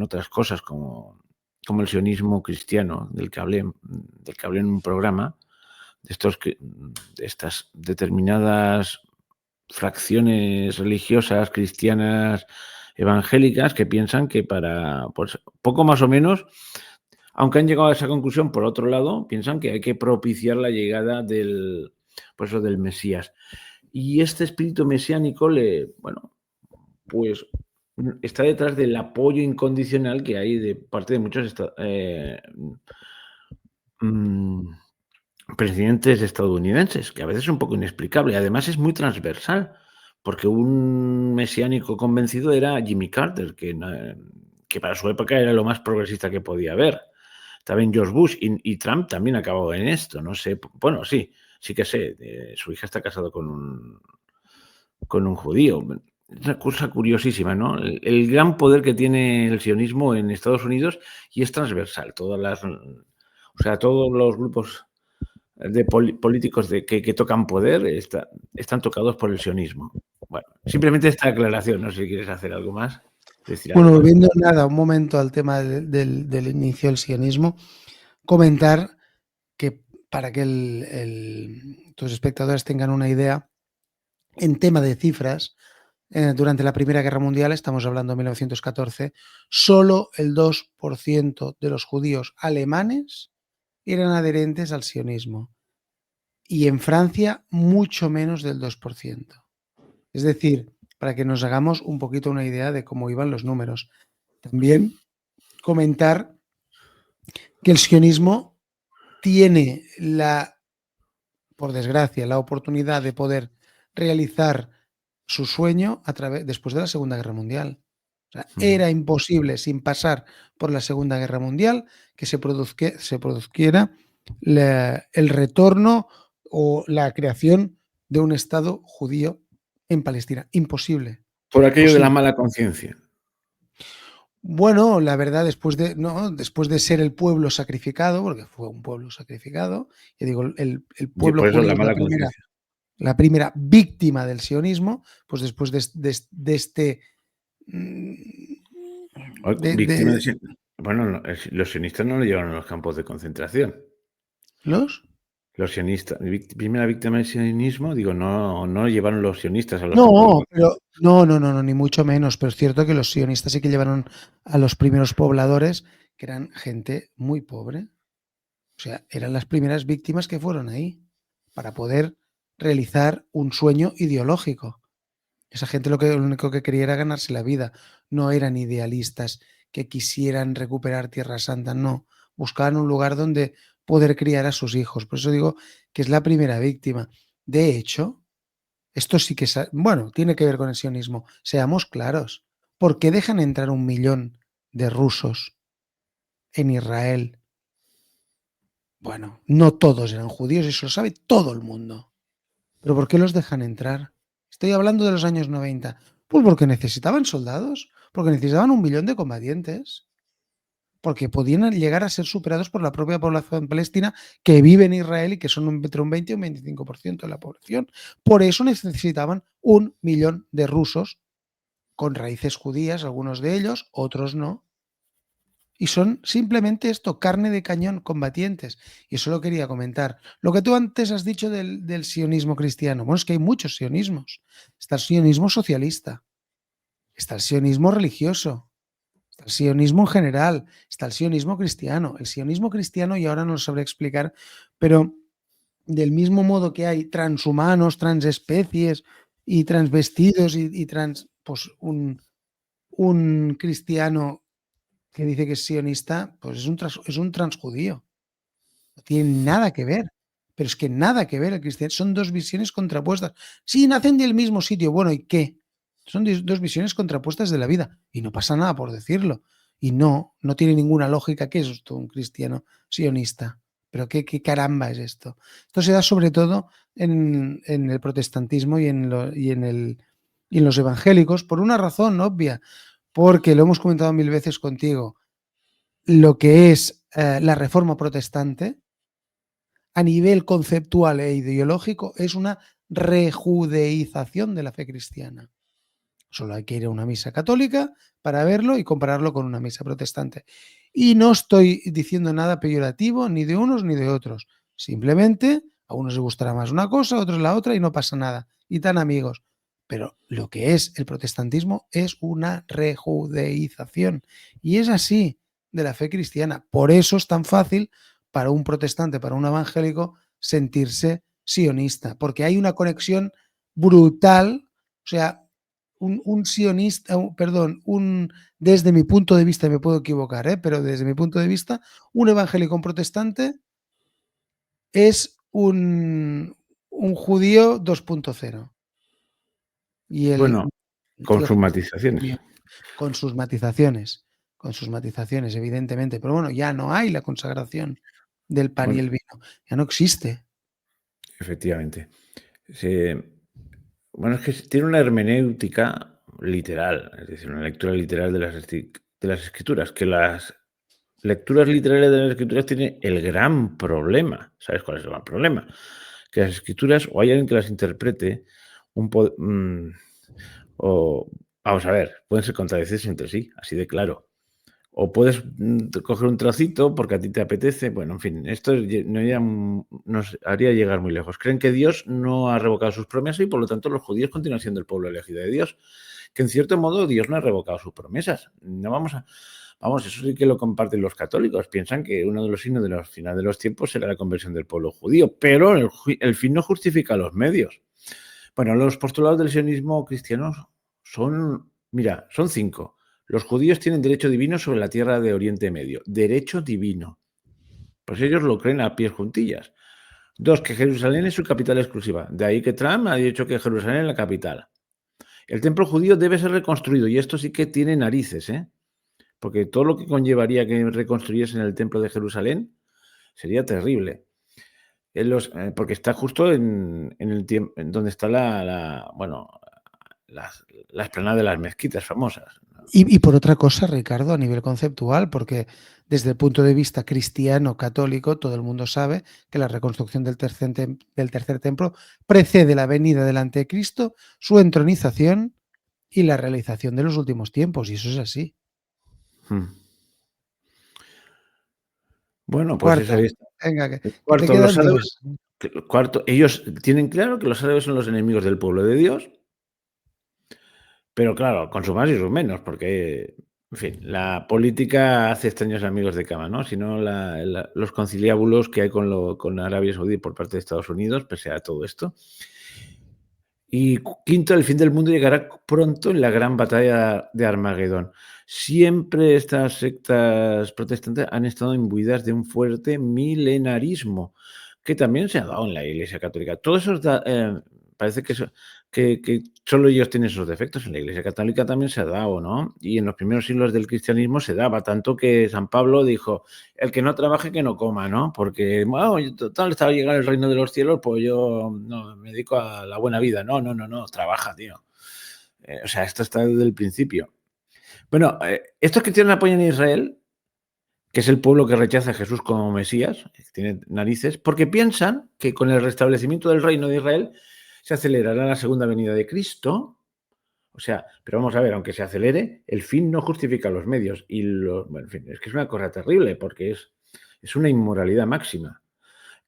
Speaker 1: otras cosas como el sionismo cristiano, del que hablé en un programa, de estas determinadas fracciones religiosas cristianas evangélicas que piensan que pues, poco más o menos, aunque han llegado a esa conclusión, por otro lado, piensan que hay que propiciar la llegada del Mesías. Y este espíritu mesiánico pues está detrás del apoyo incondicional que hay de parte de muchos presidentes estadounidenses, que a veces es un poco inexplicable. Además es muy transversal, porque un mesiánico convencido era Jimmy Carter, que para su época era lo más progresista que podía haber. También George Bush y Trump también acabó en esto. No sé, bueno, sí que sé. Su hija está casada con un judío. Es una cosa curiosísima, ¿no? El gran poder que tiene el sionismo en Estados Unidos y es transversal. Todos los grupos de políticos que tocan poder están tocados por el sionismo. Bueno, simplemente esta aclaración, no sé si quieres hacer algo más.
Speaker 2: Bueno, volviendo un momento al tema del inicio del sionismo, comentar que para que tus espectadores tengan una idea, en tema de cifras, durante la Primera Guerra Mundial, estamos hablando de 1914, solo el 2% de los judíos alemanes eran adherentes al sionismo. Y en Francia, mucho menos del 2%. Es decir, para que nos hagamos un poquito una idea de cómo iban los números. También comentar que el sionismo tiene por desgracia, la oportunidad de poder realizar su sueño después de la Segunda Guerra Mundial. O sea, era imposible, sin pasar por la Segunda Guerra Mundial, que se produjera el retorno o la creación de un Estado judío en Palestina. Imposible.
Speaker 1: Por aquello
Speaker 2: Imposible.
Speaker 1: de la mala conciencia.
Speaker 2: Bueno, la verdad, después de ser el pueblo sacrificado, porque fue un pueblo sacrificado, yo digo, el pueblo
Speaker 1: Por eso
Speaker 2: judío
Speaker 1: la
Speaker 2: es
Speaker 1: mala conciencia.
Speaker 2: la primera víctima del sionismo, pues después de este...
Speaker 1: Víctima bueno, los sionistas no lo llevaron a los campos de concentración.
Speaker 2: ¿Los?
Speaker 1: Los sionistas, primera víctima del sionismo, digo, no llevaron los sionistas a los campos de
Speaker 2: No,
Speaker 1: concentración.
Speaker 2: pero no, ni mucho menos, pero es cierto que los sionistas sí que llevaron a los primeros pobladores, que eran gente muy pobre. O sea, eran las primeras víctimas que fueron ahí para poder realizar un sueño ideológico. Esa gente lo único que quería era ganarse la vida. No eran idealistas que quisieran recuperar Tierra Santa, no. Buscaban un lugar donde poder criar a sus hijos. Por eso digo que es la primera víctima. De hecho, esto sí que tiene que ver con el sionismo. Seamos claros. ¿Por qué dejan entrar 1 millón de rusos en Israel? Bueno, no todos eran judíos, eso lo sabe todo el mundo. ¿Pero por qué los dejan entrar? Estoy hablando de los años 90. Pues porque necesitaban soldados, porque necesitaban 1 millón de combatientes, porque podían llegar a ser superados por la propia población palestina que vive en Israel y que son entre un 20 y un 25% de la población. Por eso necesitaban 1 millón de rusos con raíces judías, algunos de ellos, otros no. Y son simplemente esto, carne de cañón, combatientes. Y eso lo quería comentar. Lo que tú antes has dicho del sionismo cristiano. Bueno, es que hay muchos sionismos. Está el sionismo socialista, está el sionismo religioso, está el sionismo en general, está el sionismo cristiano. El sionismo cristiano, y ahora no lo sabré explicar, pero del mismo modo que hay transhumanos, transespecies y transvestidos y trans, pues un cristiano que dice que es sionista, pues es un transjudío. No tiene nada que ver. Pero es que nada que ver el cristianismo. Son dos visiones contrapuestas. Sí, nacen del mismo sitio. Bueno, ¿y qué? Son dos visiones contrapuestas de la vida. Y no pasa nada por decirlo. Y no tiene ninguna lógica. ¿Qué es esto? Un cristiano sionista. Pero qué caramba es esto. Esto se da sobre todo en el protestantismo y en los evangélicos por una razón obvia. Porque lo hemos comentado mil veces contigo. Lo que es la reforma protestante a nivel conceptual e ideológico es una rejudeización de la fe cristiana. Solo hay que ir a una misa católica para verlo y compararlo con una misa protestante. Y no estoy diciendo nada peyorativo ni de unos ni de otros. Simplemente a unos les gustará más una cosa, a otros la otra y no pasa nada. Y tan amigos. Pero lo que es el protestantismo es una rejudeización. Y es así de la fe cristiana. Por eso es tan fácil para un protestante, para un evangélico, sentirse sionista. Porque hay una conexión brutal. O sea, un sionista, desde mi punto de vista, me puedo equivocar, pero desde mi punto de vista, un evangélico, un protestante, es un judío 2.0. Y
Speaker 1: Bueno, con sus matizaciones.
Speaker 2: con sus matizaciones, evidentemente. Pero bueno, ya no hay la consagración del pan y
Speaker 1: Bueno,
Speaker 2: el vino. Ya no existe.
Speaker 1: efectivamente. Bueno, es que tiene una hermenéutica literal, es decir, una lectura literal de las escrituras, que las lecturas literales de las escrituras tienen el gran problema. ¿Sabes cuál es el gran problema? Que las escrituras, o hay alguien que las interprete, o, vamos a ver, pueden ser contradicciones entre sí, así de claro. O puedes coger un trocito porque a ti te apetece. Bueno, en fin, esto nos haría llegar muy lejos. Creen que Dios no ha revocado sus promesas y por lo tanto los judíos continúan siendo el pueblo elegido de Dios. Que en cierto modo Dios no ha revocado sus promesas. No vamos, eso sí que lo comparten los católicos. Piensan que uno de los signos de los finales de los tiempos será la conversión del pueblo judío, pero el fin no justifica los medios. Bueno, los postulados del sionismo cristiano son 5. Los judíos tienen derecho divino sobre la tierra de Oriente Medio. Derecho divino. Pues ellos lo creen a pies juntillas. 2, que Jerusalén es su capital exclusiva. De ahí que Trump ha dicho que Jerusalén es la capital. El templo judío debe ser reconstruido y esto sí que tiene narices, porque todo lo que conllevaría que reconstruyesen el templo de Jerusalén sería terrible. Porque está justo en el tiempo en donde está la explanada de las mezquitas famosas.
Speaker 2: Y por otra cosa, Ricardo, a nivel conceptual, porque desde el punto de vista cristiano, católico, todo el mundo sabe que la reconstrucción del tercer templo precede la venida del anticristo, su entronización y la realización de los últimos tiempos, y eso es así.
Speaker 1: Bueno, pues
Speaker 2: Cuarta,
Speaker 1: esa es.
Speaker 2: venga, que te
Speaker 1: Cuarto,
Speaker 2: quedan dos.
Speaker 1: ellos tienen claro que los árabes son los enemigos del pueblo de Dios, pero claro, con sus más y sus menos, porque, en fin, la política hace extraños amigos de cama, ¿no? Si no, los conciliábulos que hay con Arabia Saudí por parte de Estados Unidos, pese a todo esto. Y quinto, el fin del mundo llegará pronto en la gran batalla de Armagedón. Siempre estas sectas protestantes han estado imbuidas de un fuerte milenarismo, que también se ha dado en la Iglesia Católica. Todo eso parece que solo ellos tienen esos defectos. En la Iglesia Católica también se ha dado, ¿no? Y en los primeros siglos del cristianismo se daba, tanto que San Pablo dijo, el que no trabaje, que no coma, ¿no? Porque, bueno, total, estaba llegando el reino de los cielos, pues yo no, me dedico a la buena vida. No, trabaja, tío. O sea, esto está desde el principio. Bueno, estos cristianos apoyan a Israel, que es el pueblo que rechaza a Jesús como Mesías, que tiene narices, porque piensan que con el restablecimiento del reino de Israel se acelerará la segunda venida de Cristo. O O sea, pero vamos a ver, aunque se acelere, el fin no justifica los medios. Bueno, en fin, es que es una cosa terrible porque es una inmoralidad máxima.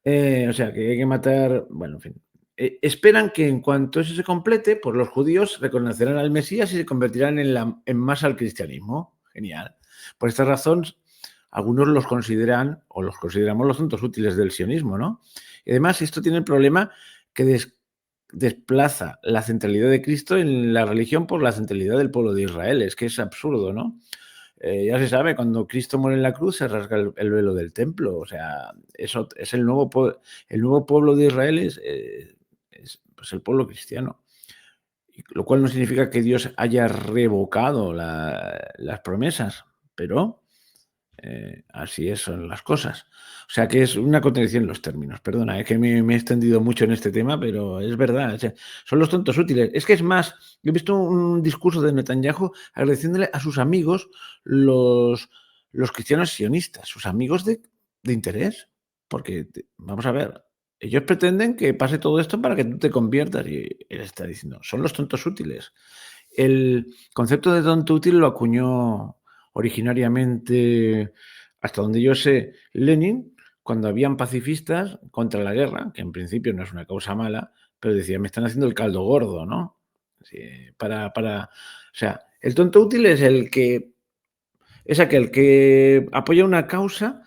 Speaker 1: O sea, que hay que matar, bueno, en fin. Esperan que en cuanto eso se complete, pues los judíos reconocerán al Mesías y se convertirán en masa al cristianismo. Genial. Por esta razón, algunos los consideran, o los consideramos los tontos útiles del sionismo, ¿no? Y además, esto tiene el problema que desplaza la centralidad de Cristo en la religión por la centralidad del pueblo de Israel. Es que es absurdo, ¿no? Ya se sabe, cuando Cristo muere en la cruz se rasga el velo del templo. O sea, eso es el nuevo pueblo de Israel es pues el pueblo cristiano. Lo cual no significa que Dios haya revocado las promesas, pero así son las cosas. O sea que es una contradicción en los términos. Perdona, es que me he extendido mucho en este tema, pero es verdad. O sea, son los tontos útiles. Es que es más, he visto un discurso de Netanyahu agradeciéndole a sus amigos los cristianos sionistas, sus amigos de interés. Porque, vamos a ver, ellos pretenden que pase todo esto para que tú te conviertas. Y él está diciendo, son los tontos útiles. El concepto de tonto útil lo acuñó originariamente, hasta donde yo sé, Lenin, cuando habían pacifistas contra la guerra, que en principio no es una causa mala, pero decía, me están haciendo el caldo gordo, ¿no? Sí, o sea, el tonto útil es aquel que apoya una causa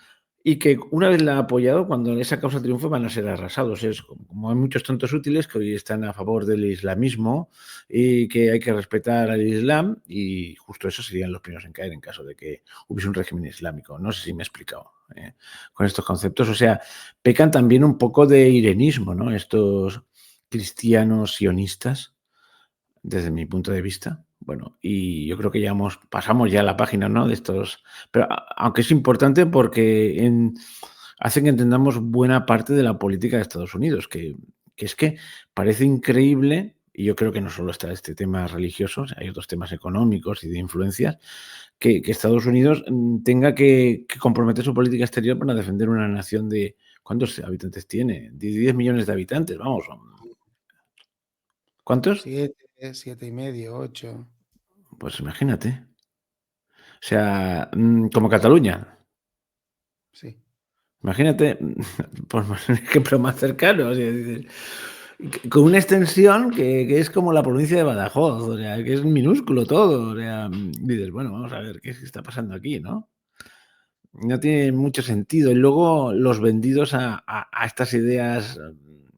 Speaker 1: y que una vez la ha apoyado, cuando esa causa triunfe van a ser arrasados. Es como hay muchos tontos útiles que hoy están a favor del islamismo y que hay que respetar al Islam, y justo esos serían los primeros en caer en caso de que hubiese un régimen islámico. No sé si me he explicado con estos conceptos. O sea, pecan también un poco de irenismo, ¿no? Estos cristianos sionistas, desde mi punto de vista. Bueno, y yo creo que pasamos ya la página, ¿no? De estos. Pero aunque es importante porque hace que entendamos buena parte de la política de Estados Unidos, que es que parece increíble, y yo creo que no solo está este tema religioso, hay otros temas económicos y de influencias, que Estados Unidos tenga que comprometer su política exterior para defender una nación de. ¿Cuántos habitantes tiene? 10 millones de habitantes, vamos. ¿Cuántos?
Speaker 2: 7,5, 8.
Speaker 1: Pues imagínate. O sea, como Cataluña.
Speaker 2: Sí.
Speaker 1: Imagínate, por un ejemplo más cercano, o sea, dices, con una extensión que es como la provincia de Badajoz, o sea, que es minúsculo todo. O sea, dices, bueno, vamos a ver qué está pasando aquí, ¿no? No tiene mucho sentido. Y luego los vendidos a estas ideas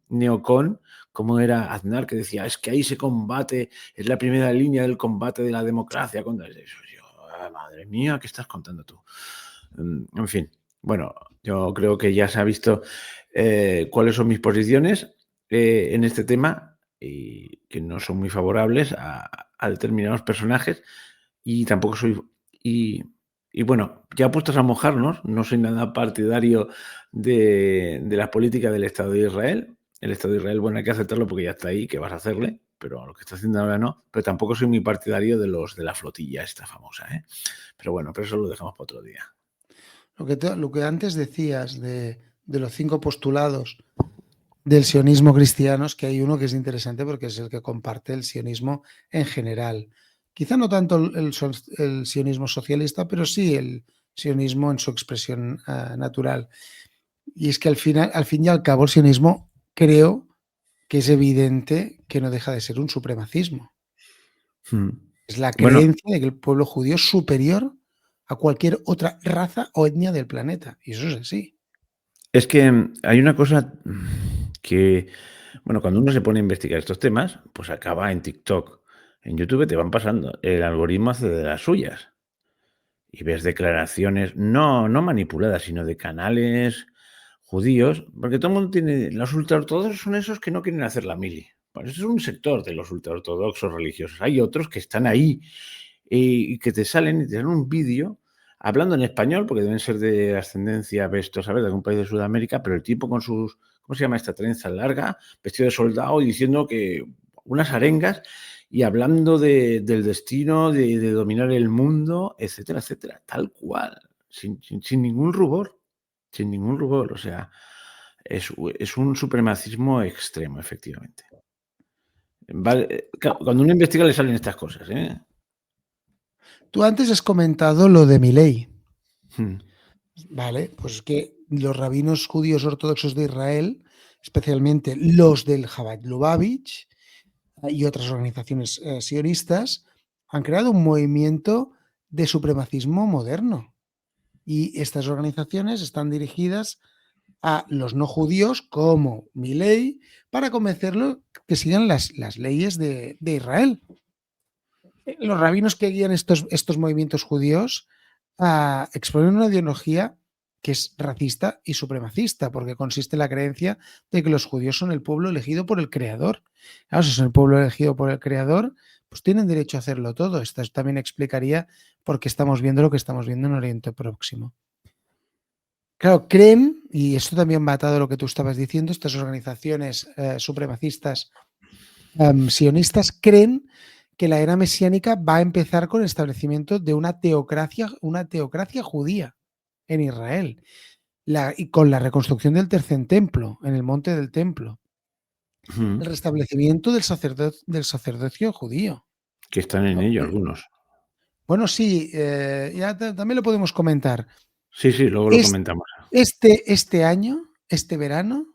Speaker 1: neocon, como era Aznar, que decía, es que ahí se combate, es la primera línea del combate de la democracia contra eso. Madre mía, ¿qué estás contando tú? En fin, bueno, yo creo que ya se ha visto cuáles son mis posiciones en este tema, y que no son muy favorables a determinados personajes, y tampoco soy. Y bueno, ya puestos a mojarnos, no soy nada partidario de la política del Estado de Israel. El Estado de Israel, bueno, hay que aceptarlo porque ya está ahí, ¿qué vas a hacerle? Pero lo que está haciendo ahora no. Pero tampoco soy muy partidario de los de la flotilla esta famosa, ¿eh? Pero bueno, pero eso lo dejamos para otro día.
Speaker 2: Lo que antes decías de los 5 postulados del sionismo cristiano, es que hay uno que es interesante porque es el que comparte el sionismo en general. Quizá no tanto el sionismo socialista, pero sí el sionismo en su expresión natural. Y es que al fin y al cabo el sionismo creo que es evidente que no deja de ser un supremacismo.
Speaker 1: Mm.
Speaker 2: Es la
Speaker 1: Bueno,
Speaker 2: creencia de que el pueblo judío es superior a cualquier otra raza o etnia del planeta. Y eso es así.
Speaker 1: es que hay una cosa que, bueno, cuando uno se pone a investigar estos temas, pues acaba en TikTok. En YouTube te van pasando. El algoritmo hace de las suyas. Y ves declaraciones, no manipuladas, sino de canales judíos, porque todo el mundo tiene. Los ultraortodoxos son esos que no quieren hacer la mili. Pues eso es un sector de los ultraortodoxos religiosos. Hay otros que están ahí y que te salen y te dan un vídeo hablando en español, porque deben ser de ascendencia, ves, tú sabes, de algún país de Sudamérica, pero el tipo con sus, ¿cómo se llama esta trenza larga? Vestido de soldado y diciendo que unas arengas y hablando del destino, de dominar el mundo, etcétera, etcétera, tal cual, sin ningún rubor, sin ningún rubor. O sea, es un supremacismo extremo, efectivamente. Vale, cuando uno investiga le salen estas cosas, ¿eh?
Speaker 2: Tú antes has comentado lo de Milei.
Speaker 1: Mm.
Speaker 2: Vale, pues que los rabinos judíos ortodoxos de Israel, especialmente los del Chabad Lubavitch y otras organizaciones sionistas, han creado un movimiento de supremacismo moderno. Y estas organizaciones están dirigidas a los no judíos como Milei para convencerlos que sigan las leyes de Israel. Los rabinos que guían estos movimientos judíos exponen una ideología que es racista y supremacista, porque consiste en la creencia de que los judíos son el pueblo elegido por el Creador. Claro, si son el pueblo elegido por el Creador, pues tienen derecho a hacerlo todo. Esto también explicaría por qué estamos viendo lo que estamos viendo en Oriente Próximo. Claro, creen, y esto también va atado a lo que tú estabas diciendo, estas organizaciones supremacistas sionistas creen que la era mesiánica va a empezar con el establecimiento de una teocracia judía en Israel, y con la reconstrucción del tercer templo, en el monte del templo, el restablecimiento del sacerdocio judío.
Speaker 1: Que están en
Speaker 2: ¿No?
Speaker 1: ello algunos.
Speaker 2: Bueno, sí, ya también lo podemos comentar.
Speaker 1: Sí, sí, luego lo comentamos.
Speaker 2: Este año, este verano,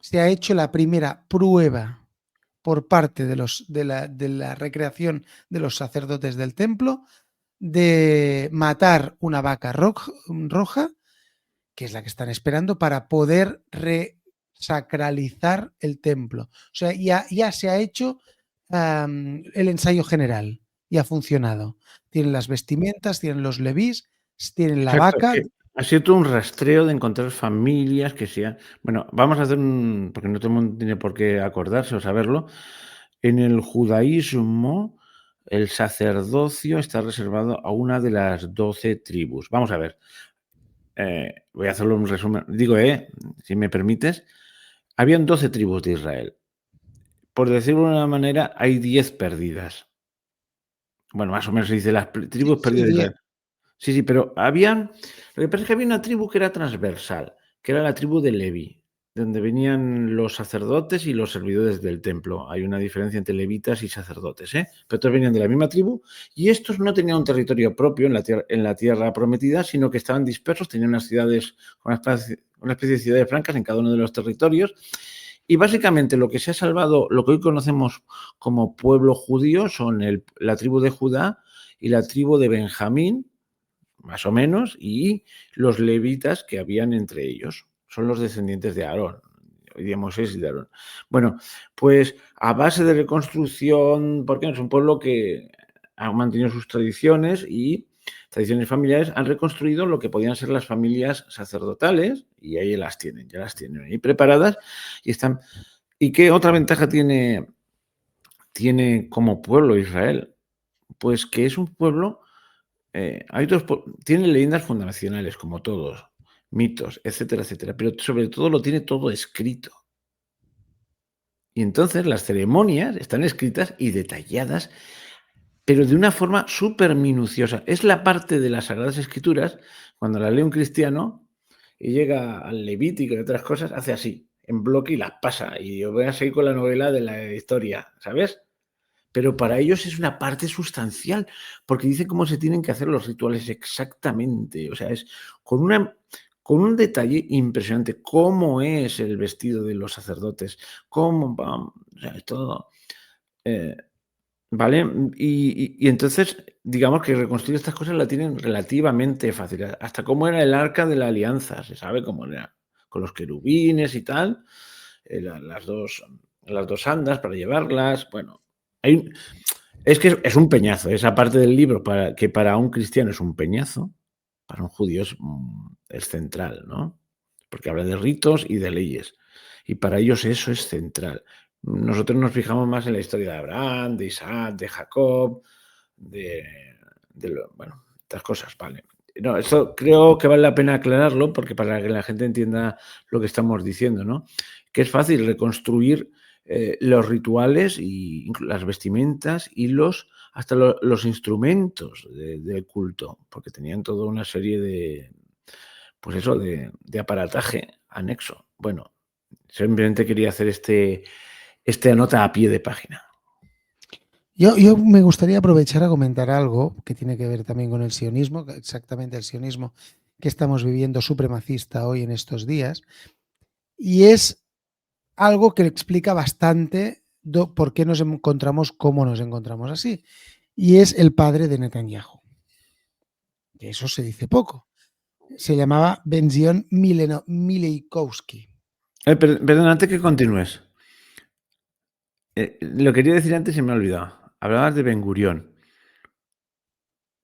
Speaker 2: se ha hecho la primera prueba por parte de la recreación de los sacerdotes del templo de matar una vaca roja, que es la que están esperando, para poder resacralizar el templo. O sea, ya se ha hecho el ensayo general y ha funcionado. Tienen las vestimentas, tienen los levís, tienen la
Speaker 1: Exacto, es
Speaker 2: vaca.
Speaker 1: que ha sido todo un rastreo de encontrar familias que sean bueno, vamos a hacer un porque no todo el mundo tiene por qué acordarse o saberlo. En el judaísmo, el sacerdocio está reservado a una de las 12 tribus. Vamos a ver, voy a hacerlo un resumen. Digo, si me permites, habían 12 tribus de Israel. Por decirlo de una manera, hay 10 perdidas. Bueno, más o menos se dice las
Speaker 2: Sí,
Speaker 1: tribus
Speaker 2: sí,
Speaker 1: perdidas de
Speaker 2: 10.
Speaker 1: Israel. Sí, sí, pero habían lo que pasa es que había una tribu que era transversal, que era la tribu de Leví, donde venían los sacerdotes y los servidores del templo. Hay una diferencia entre levitas y sacerdotes, ¿eh? Pero todos venían de la misma tribu y estos no tenían un territorio propio en la tierra prometida, sino que estaban dispersos, tenían unas ciudades, una especie de ciudades francas en cada uno de los territorios. Y básicamente lo que se ha salvado, lo que hoy conocemos como pueblo judío, son la tribu de Judá y la tribu de Benjamín, más o menos, y los levitas que habían entre ellos. Son los descendientes de Aarón, de Moisés y de Aarón. Bueno, pues a base de reconstrucción, porque es un pueblo que ha mantenido sus tradiciones y tradiciones familiares, han reconstruido lo que podían ser las familias sacerdotales y ahí ya las tienen ahí preparadas y están. ¿Y qué otra ventaja tiene como pueblo Israel? Pues que es un pueblo hay tiene leyendas fundacionales, como todos, mitos, etcétera, etcétera, pero sobre todo lo tiene todo escrito. Y entonces las ceremonias están escritas y detalladas, pero de una forma súper minuciosa. Es la parte de las Sagradas Escrituras, cuando la lee un cristiano y llega al Levítico y otras cosas, hace así, en bloque y las pasa. Y yo voy a seguir con la novela de la historia, ¿sabes? Pero para ellos es una parte sustancial, porque dice cómo se tienen que hacer los rituales exactamente. O sea, es con un detalle impresionante. Cómo es el vestido de los sacerdotes, cómo o sea, es todo. eh, ¿Vale? Y entonces, digamos que reconstruir estas cosas la tienen relativamente fácil. Hasta cómo era el arca de la alianza, se sabe cómo era, con los querubines y tal, las dos andas para llevarlas. Bueno, hay, es que es un peñazo. Esa parte del libro, que para un cristiano es un peñazo, para un judío es central, ¿no? Porque habla de ritos y de leyes. Y para ellos eso es central. Nosotros nos fijamos más en la historia de Abraham, de Isaac, de Jacob, de, bueno, estas cosas, ¿vale? No, esto creo que vale la pena aclararlo porque para que la gente entienda lo que estamos diciendo, ¿no? Que es fácil reconstruir los rituales y las vestimentas y hasta los instrumentos de culto, porque tenían toda una serie pues eso, de aparataje anexo. Bueno, simplemente quería hacer este nota a pie de página.
Speaker 2: Yo me gustaría aprovechar a comentar algo que tiene que ver también con el sionismo, exactamente el sionismo que estamos viviendo supremacista hoy en estos días, y es algo que explica bastante por qué nos encontramos como nos encontramos así, y es el padre de Netanyahu. De eso se dice poco. Se llamaba Benzion Mileikowski.
Speaker 1: Perdón, antes que continúes. Lo quería decir antes y se me ha olvidado. Hablabas de Ben Gurión,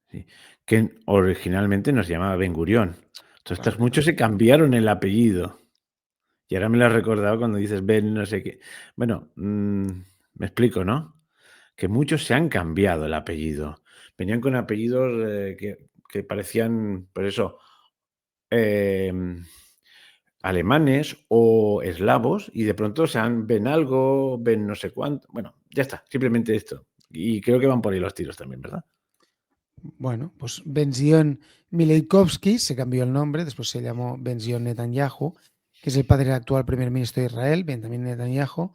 Speaker 1: sí, que originalmente nos llamaba Ben Gurión. Todos estos muchos se cambiaron el apellido. Y ahora me lo has recordado cuando dices Ben no sé qué. Bueno, me explico, ¿no? Que muchos se han cambiado el apellido. Venían con apellidos que parecían, por eso, alemanes o eslavos y de pronto ven algo, ven no sé cuánto. Bueno, ya está, simplemente esto. Y creo que van por ahí los tiros también, ¿verdad?
Speaker 2: Bueno, pues Benzion Mileikowski se cambió el nombre, después se llamó Benzion Netanyahu, que es el padre del actual primer ministro de Israel, Benjamin Netanyahu,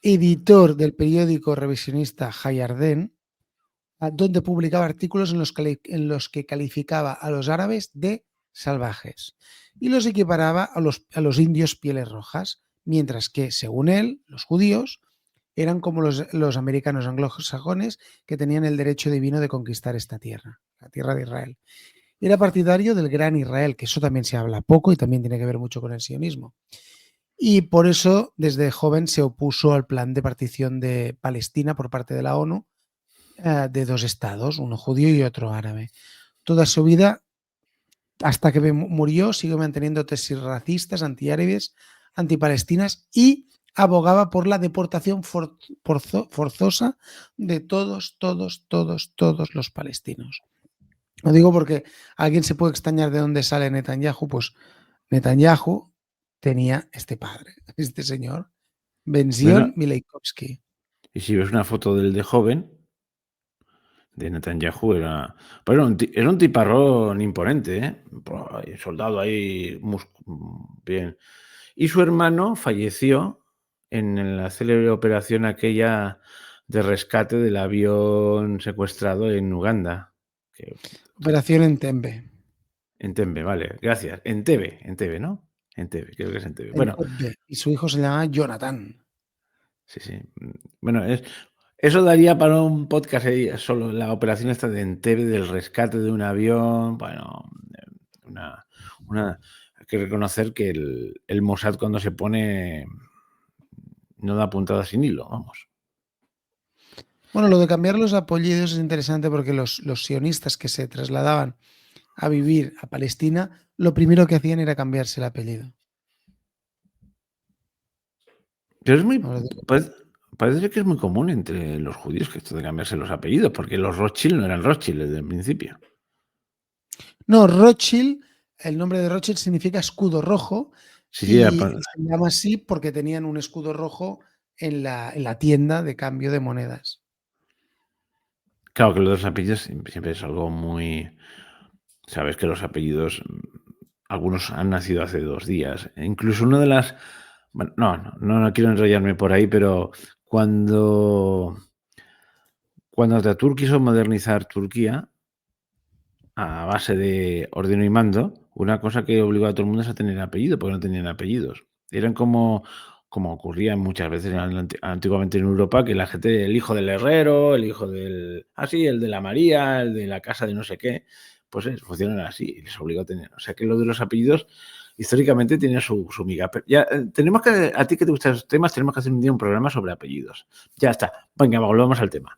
Speaker 2: editor del periódico revisionista Hayarden, donde publicaba artículos en los que calificaba a los árabes de salvajes y los equiparaba a los indios pieles rojas, mientras que, según él, los judíos eran como los americanos anglosajones que tenían el derecho divino de conquistar esta tierra, la tierra de Israel. Era partidario del Gran Israel, que eso también se habla poco y también tiene que ver mucho con el sionismo. Y por eso, desde joven, se opuso al plan de partición de Palestina por parte de la ONU, de dos estados, uno judío y otro árabe. Toda su vida, hasta que murió, siguió manteniendo tesis racistas, antiárabes, antipalestinas y abogaba por la deportación forzosa de todos los palestinos. Lo digo porque alguien se puede extrañar de dónde sale Netanyahu. Pues Netanyahu tenía este padre, este señor,
Speaker 1: Bueno,
Speaker 2: Benzion Mileikowski.
Speaker 1: y si ves una foto del de joven, de Netanyahu, era un tiparrón imponente, ¿eh? Soldado ahí, bien. Y su hermano falleció en la célebre operación aquella de rescate del avión secuestrado en Uganda.
Speaker 2: Operación Entebbe.
Speaker 1: Entebbe, vale, gracias. Entebbe, ¿no? Entebbe, creo que es Entebbe. Bueno,
Speaker 2: Entebbe. Y su hijo se llama Jonathan.
Speaker 1: sí, sí. Bueno, eso daría para un podcast ahí, solo la operación esta de Entebbe, del rescate de un avión. Bueno, hay que reconocer que el Mossad cuando se pone no da puntada sin hilo, vamos.
Speaker 2: Bueno, lo de cambiar los apellidos es interesante porque los sionistas que se trasladaban a vivir a Palestina, lo primero que hacían era cambiarse el apellido.
Speaker 1: Pero parece que es muy común entre los judíos que esto de cambiarse los apellidos, porque los Rothschild no eran Rothschild desde el principio.
Speaker 2: No, Rothschild, el nombre de Rothschild significa escudo rojo
Speaker 1: Sí, sí,
Speaker 2: y se llama así porque tenían un escudo rojo en la tienda de cambio de monedas.
Speaker 1: claro que lo de los apellidos siempre es algo muy... Sabes que los apellidos, algunos han nacido hace 2 días. Incluso una de las... Bueno, no quiero enrollarme por ahí, pero cuando Ataturk quiso modernizar Turquía a base de ordeno y mando, una cosa que obligó a todo el mundo es a tener apellido, porque no tenían apellidos. Eran como ocurría muchas veces antiguamente en Europa, que la gente, el hijo del herrero, el hijo del... el de la María, el de la casa de no sé qué, pues funcionan así, y les obligó a tener. O sea que lo de los apellidos, históricamente, tiene su miga. Pero ya, tenemos que, a ti que te gustan los temas, tenemos que hacer un día un programa sobre apellidos. Ya está. Venga, volvamos al tema.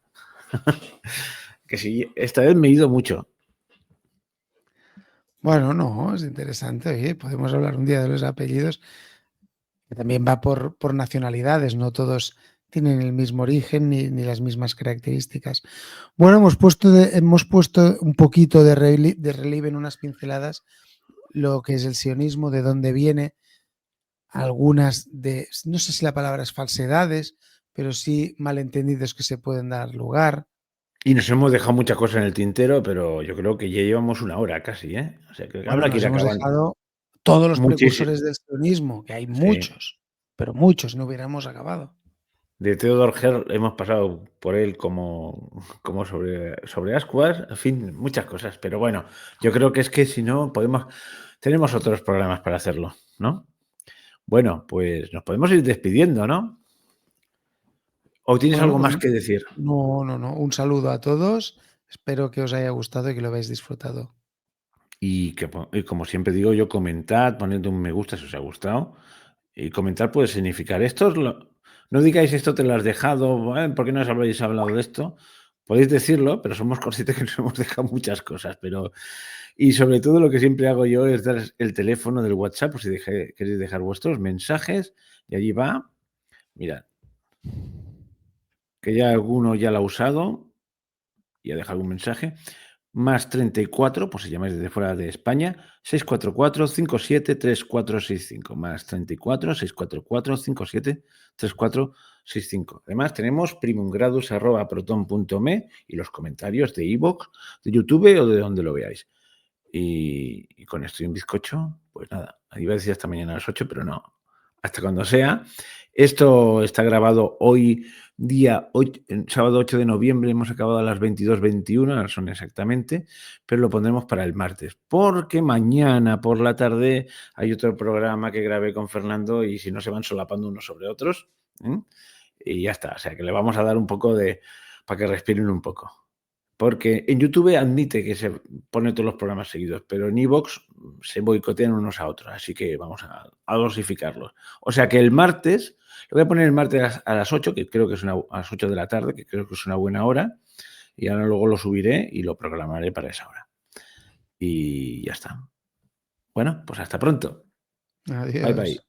Speaker 1: Que sí, esta vez me he ido mucho.
Speaker 2: Bueno, no, es interesante. Oye, podemos hablar un día de los apellidos, que también va por nacionalidades, no todos tienen el mismo origen ni las mismas características. Bueno, hemos puesto un poquito de relieve en unas pinceladas lo que es el sionismo, de dónde viene, algunas no sé si la palabra es falsedades, pero sí malentendidos que se pueden dar lugar.
Speaker 1: Y nos hemos dejado muchas cosas en el tintero, pero yo creo que ya llevamos 1 hora casi, ¿eh? O sea, que
Speaker 2: Bueno,
Speaker 1: habrá que
Speaker 2: nos
Speaker 1: ir
Speaker 2: hemos
Speaker 1: acabando.
Speaker 2: dejado todos los
Speaker 1: Muchísimo.
Speaker 2: precursores del sionismo, que hay
Speaker 1: Sí.
Speaker 2: muchos, pero muchos, no hubiéramos acabado.
Speaker 1: de Theodor Herr hemos pasado por él como sobre ascuas, en fin, muchas cosas. Pero bueno, yo creo que es que si no tenemos otros programas para hacerlo, ¿no? Bueno, pues nos podemos ir despidiendo, ¿no? ¿O tienes
Speaker 2: Bueno,
Speaker 1: algo
Speaker 2: pues
Speaker 1: más que decir?
Speaker 2: no, no, no. Un saludo a todos. Espero que os haya gustado y que lo hayáis disfrutado.
Speaker 1: Y como siempre digo yo, comentad, poned un me gusta si os ha gustado. Y comentar puede significar esto no digáis esto te lo has dejado, ¿por qué no os habéis hablado de esto? Podéis decirlo, pero somos conscientes que nos hemos dejado muchas cosas, y sobre todo lo que siempre hago yo es dar el teléfono del WhatsApp, por si queréis dejar vuestros mensajes, y allí va, mirad, que ya alguno ya lo ha usado y ha dejado un mensaje, más 34, pues si llamáis desde fuera de España, 644-573465, más 34 644 57 3465. Además, tenemos primumgradus@proton.me y los comentarios de iVoox, de YouTube o de donde lo veáis. Y con esto y un bizcocho, pues nada, iba a decir hasta mañana a las 8, pero no, hasta cuando sea. Esto está grabado hoy, sábado 8 de noviembre, hemos acabado a las 22:21, ahora son exactamente, pero lo pondremos para el martes, porque mañana por la tarde hay otro programa que grabé con Fernando y si no se van solapando unos sobre otros, ¿eh? Y ya está, o sea que le vamos a dar un poco para que respiren un poco. Porque en YouTube admite que se pone todos los programas seguidos, pero en iVoox se boicotean unos a otros, así que vamos a dosificarlos. O sea que el martes, lo voy a poner el martes a las 8, que creo que es a las 8 de la tarde, que creo que es una buena hora, y ahora luego lo subiré y lo programaré para esa hora. Y ya está. Bueno, pues hasta pronto. Bye,
Speaker 2: Adiós.
Speaker 1: bye.